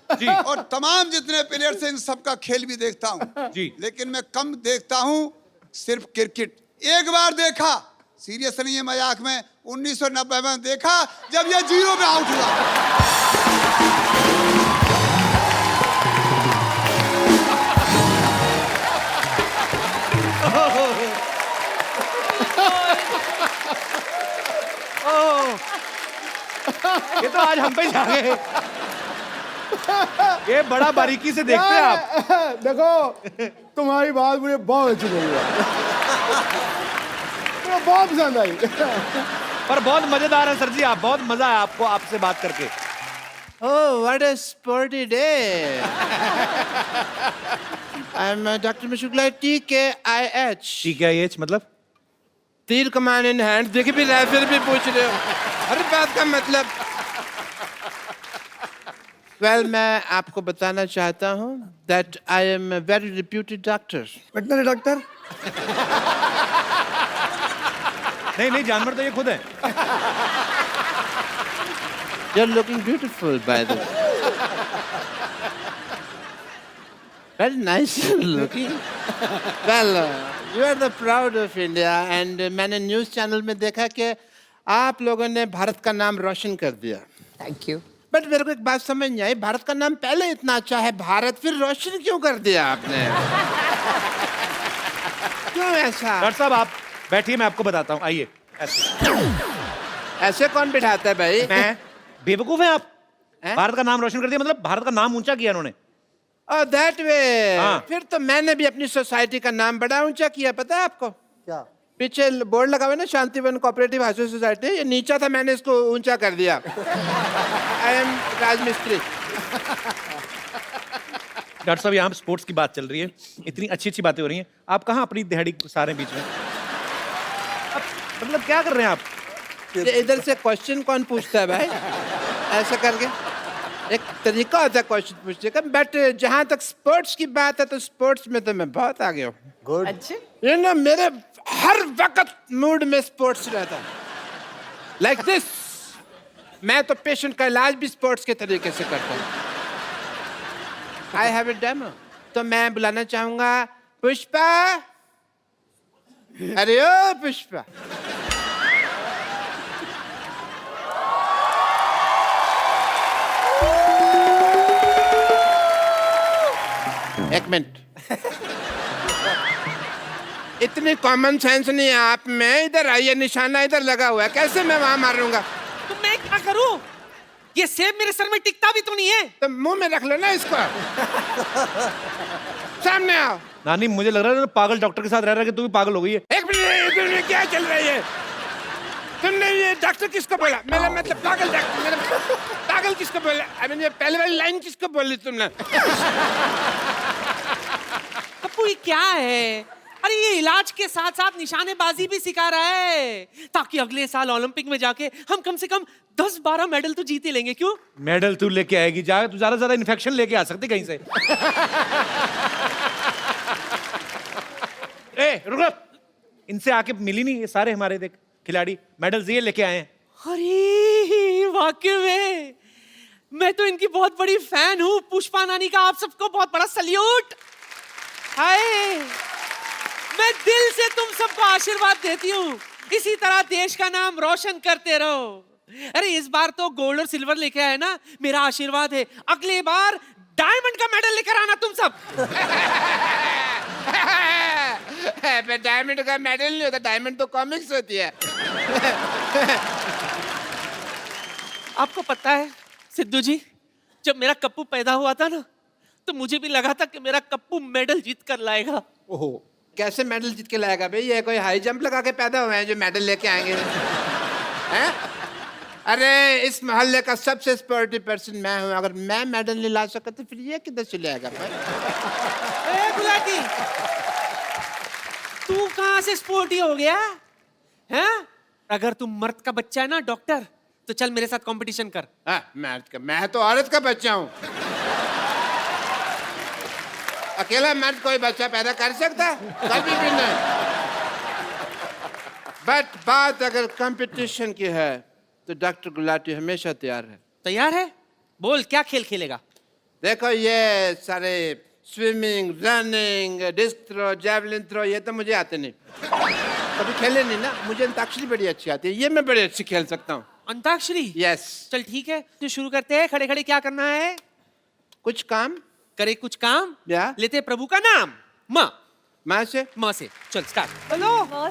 और तमाम जितने प्लेयर्स हैं इन सबका खेल भी देखता हूँ, लेकिन मैं कम देखता हूँ सिर्फ क्रिकेट। एक बार देखा, सीरियस नहीं है मजाक में, 1990 में देखा जब ये 0 पे आउट हुआ। ये तो आज हम पे जा गए। ये बड़ा बारीकी से देखते हैं आप। देखो, तुम्हारी बात मुझे बहुत अच्छी लगी है, मुझे बहुत पसंद आई। पर बहुत मजेदार है सर जी, आप, बहुत मजा आया आपको आपसे बात करके। Oh, what a sporty day! I'm Dr. Mashukla, TKIH. TKIH मतलब? तीर कमान इन हैंड। देखिए भी रहे, फिर भी पूछ रहे हो हर बात का मतलब। Well, मैं आपको बताना चाहता हूँ that I am a very reputed doctor. Veterinary doctor? नहीं, जानवर तो ये खुद है। You're looking beautiful, by the way. Very nice looking. Well, you are the proud of India, and मैंने न्यूज़ चैनल में देखा कि आप लोगों ने भारत का नाम रोशन कर दिया। Thank you. बट मेरे को एक बात समझ नहीं आई, भारत का नाम पहले इतना अच्छा है, भारत फिर रोशन क्यों कर दिया आपने? क्यों ऐसा? डॉक्टर साहब, आप बैठिए, मैं आपको बताता हूँ, आइए। ऐसे कौन बिठाता है भाई? मैं? बेवकूफ हैं आप? भारत का नाम रोशन कर दिया मतलब भारत का नाम ऊंचा किया उन्होंने। Oh, that way. हाँ। फिर तो मैंने भी अपनी सोसाइटी का नाम बड़ा ऊंचा किया, पता है आपको? क्या? पीछे बोर्ड लगा हुआ है ना, शांतिवन कोऑपरेटिव हाउसिंग सोसाइटी, ये नीचा था, मैंने इसको ऊंचा कर दिया। आई एम राजमिस्त्री। डॉक्टर साहब, यहाँ स्पोर्ट्स की बात चल रही है, इतनी अच्छी अच्छी बातें हो रही हैं, आप कहाँ अपनी दिहाड़ी सारे बीच में? मतलब क्या कर रहे हैं आप? इधर से क्वेश्चन कौन पूछता है भाई? ऐसा करके एक तरीका होता है क्वेश्चन पूछने का, बट जहाँ तक स्पोर्ट्स की बात है तो स्पोर्ट्स में तो मैं बहुत आगे हूँ। गुड। अच्छे? ये ना मेरे हर वक्त मूड में स्पोर्ट्स रहता है। लाइक दिस, मैं तो पेशेंट का इलाज भी स्पोर्ट्स के तरीके से करता हूँ। I have a demo. तो मैं बुलाना चाहूंगा पुष्पा। अरे ओ पुष्पा, एक मिनट, इतनी कॉमन सेंस नहीं है आप में। इधर आइए, निशाना इधर लगा हुआ है, कैसे मैं वहां मारूंगा? तो मैं क्या करूं? ये सेब मेरे सर में टिकता भी तो नहीं है। तो मुंह में रख लो ना इसको। सामने आओ। नानी, मुझे लग रहा है पागल डॉक्टर के साथ रह रहा है कि तू भी पागल हो गई है। एक मिनट, क्या चल रही है? तुमने ये डॉक्टर किसको बोला? मेरा मतलब पागल डॉक्टर, मेरा पागल किसको बोला? आई मीन ये पहले वाली लाइन किसको बोली तुमने? पप्पू, ये क्या है? अरे ये इलाज के साथ साथ निशानेबाजी भी सिखा रहा है, ताकि अगले साल ओलंपिक में जाके हम कम से कम 10-12 मेडल तो जीते लेंगे। क्यों? मेडल तू लेके आएगी, जा तू ज्यादा से ज्यादा इन्फेक्शन लेके आ सकती कहीं से। ए रुको, इनसे आके मिली नहीं, ये सारे हमारे देख खिलाड़ी मेडल्स ये लेके आए हैं। अरे वाकई में मैं तो इनकी बहुत बड़ी फैन हूँ। पुष्पा नानी का आप सबको बहुत बड़ा सल्यूट। हाय, मैं दिल से तुम सबको आशीर्वाद देती हूँ, इसी तरह देश का नाम रोशन करते रहो। अरे इस बार तो गोल्ड और सिल्वर लेके आए ना, मेरा आशीर्वाद है अगली बार डायमंड का मेडल लेकर आना तुम सब। डायमंड का मेडल नहीं होता, डायमंड तो कॉमिक्स होती है। आपको पता है सिद्धू जी, जब मेरा कप्पू पैदा हुआ था ना, तो मुझे भी लगा था कि मेरा कप्पू मेडल जीत कर लाएगा। ओहो, कैसे मेडल जीत के लाएगा भाई? ये कोई हाई जंप लगा के पैदा हुए हैं जो मेडल लेके आएंगे? हैं? अरे इस मोहल्ले का सबसे स्पोर्टिव पर्सन मैं हूँ, अगर मैं मेडल नहीं ला सका तो फिर ये किधर से लाएगा भाई? गुलाटी, तू कहाँ से स्पोर्टी हो गया हैं? अगर तू मर्द का बच्चा है ना डॉक्टर, तो चल मेरे साथ कंपटीशन कर। मैं तो औरत का बच्चा हूँ। अकेला मर्द कोई बच्चा पैदा कर सकता है? कभी भी नहीं। बट बात अगर कंपटीशन की है तो डॉक्टर गुलाटी हमेशा तैयार है। तैयार है? बोल क्या खेल खेलेगा? देखो ये सारे swimming, running, disc throw, javelin throw, ये तो मुझे आते नहीं, कभी खेले नहीं ना। मुझे अंताक्षरी बड़ी अच्छी आती है, ये मैं बड़ी अच्छी खेल सकता हूँ। अंताक्षरी? यस। चल ठीक है, तो शुरू करते हैं। खड़े खड़े क्या करना है? कुछ काम करे, कुछ काम या लेते प्रभु का नाम। माँ से चल स्टार्ट। हेलो, माँ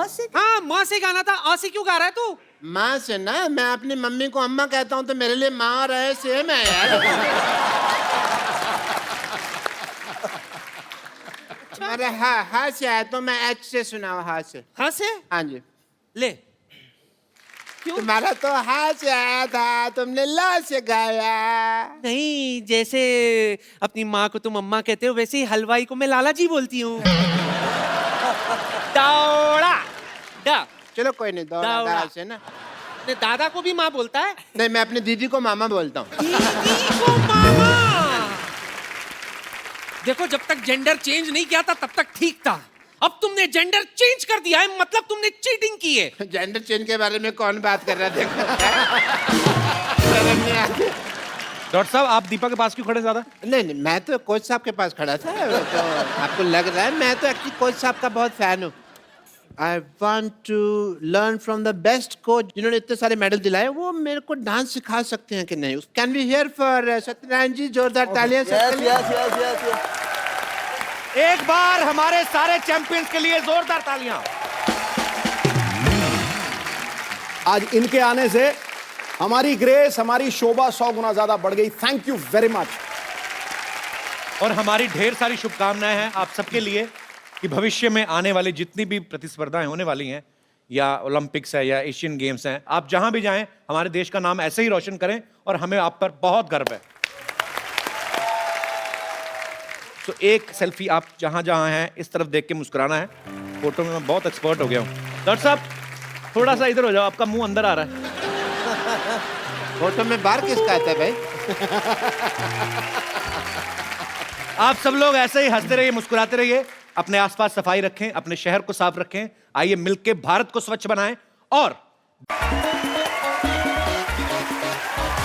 से हाँ माँ से गाना था, आ से क्यों गा रहा है तू? माँ से ना, मैं अपनी मम्मी को अम्मा कहता हूँ तो मेरे लिए माँ और है सेम है यार। तुम्हारे हाँ से आया तो मैं एच से सुनाओ। हाँ से? हाँ से? हाँ जी। ले। क्यों? तुम्हारा तो हाँ से आया था, तुमने ला से गाया। नहीं, जैसे अपनी माँ को तुम अम्मा कहते हो, वैसे ही हलवाई को मैं लाला जी बोलती हूँ। दौड़ा डा। चलो कोई नहीं, दौड़ा से ना। ने दादा को भी माँ बोलता है? नहीं, मैं अपनी दीदी को मामा बोलता हूँ। दीदी को मामा। देखो, जब तक जेंडर चेंज नहीं किया था तब तक ठीक था, अब तुमने जेंडर चेंज कर दिया है, मतलब तुमने चीटिंग की है। जेंडर चेंज के बारे में कौन बात कर रहा है? देखो डॉक्टर साहब, आप दीपा के पास क्यों खड़े ज्यादा? नहीं, मैं तो कोच साहब के पास खड़ा था। तो आपको लग रहा है, मैं तो एक्चुअली कोच साहब का बहुत फैन हूँ। I want to learn from the best coach जिन्होंने इतने सारे मेडल दिलाए, वो मेरे को डांस सिखा सकते हैं कि नहीं? Can we hear for Satyanarayan जी? जोरदार तालियां। yes. एक बार हमारे सारे चैंपियंस के लिए जोरदार तालियां। आज इनके आने से हमारी ग्रेस, हमारी शोभा 100 गुना ज्यादा बढ़ गई। Thank you very much. और हमारी ढेर सारी शुभकामनाएं हैं आप सबके लिए कि भविष्य में आने वाली जितनी भी प्रतिस्पर्धाएं होने वाली हैं, या ओलंपिक्स है या एशियन गेम्स हैं, आप जहां भी जाएं हमारे देश का नाम ऐसे ही रोशन करें, और हमें आप पर बहुत गर्व है। तो एक सेल्फी आप जहां जहां हैं इस तरफ देख के मुस्कुराना है। फोटो में मैं बहुत एक्सपर्ट हो गया हूं। डॉक्टर साहब थोड़ा सा इधर हो जाओ, आपका मुंह अंदर आ रहा है। फोटो में बार किसका आता है भाई? आप सब लोग ऐसे ही हंसते रहिए, मुस्कुराते रहिए, अपने आसपास सफाई रखें, अपने शहर को साफ रखें। आइए मिलकर भारत को स्वच्छ बनाएं और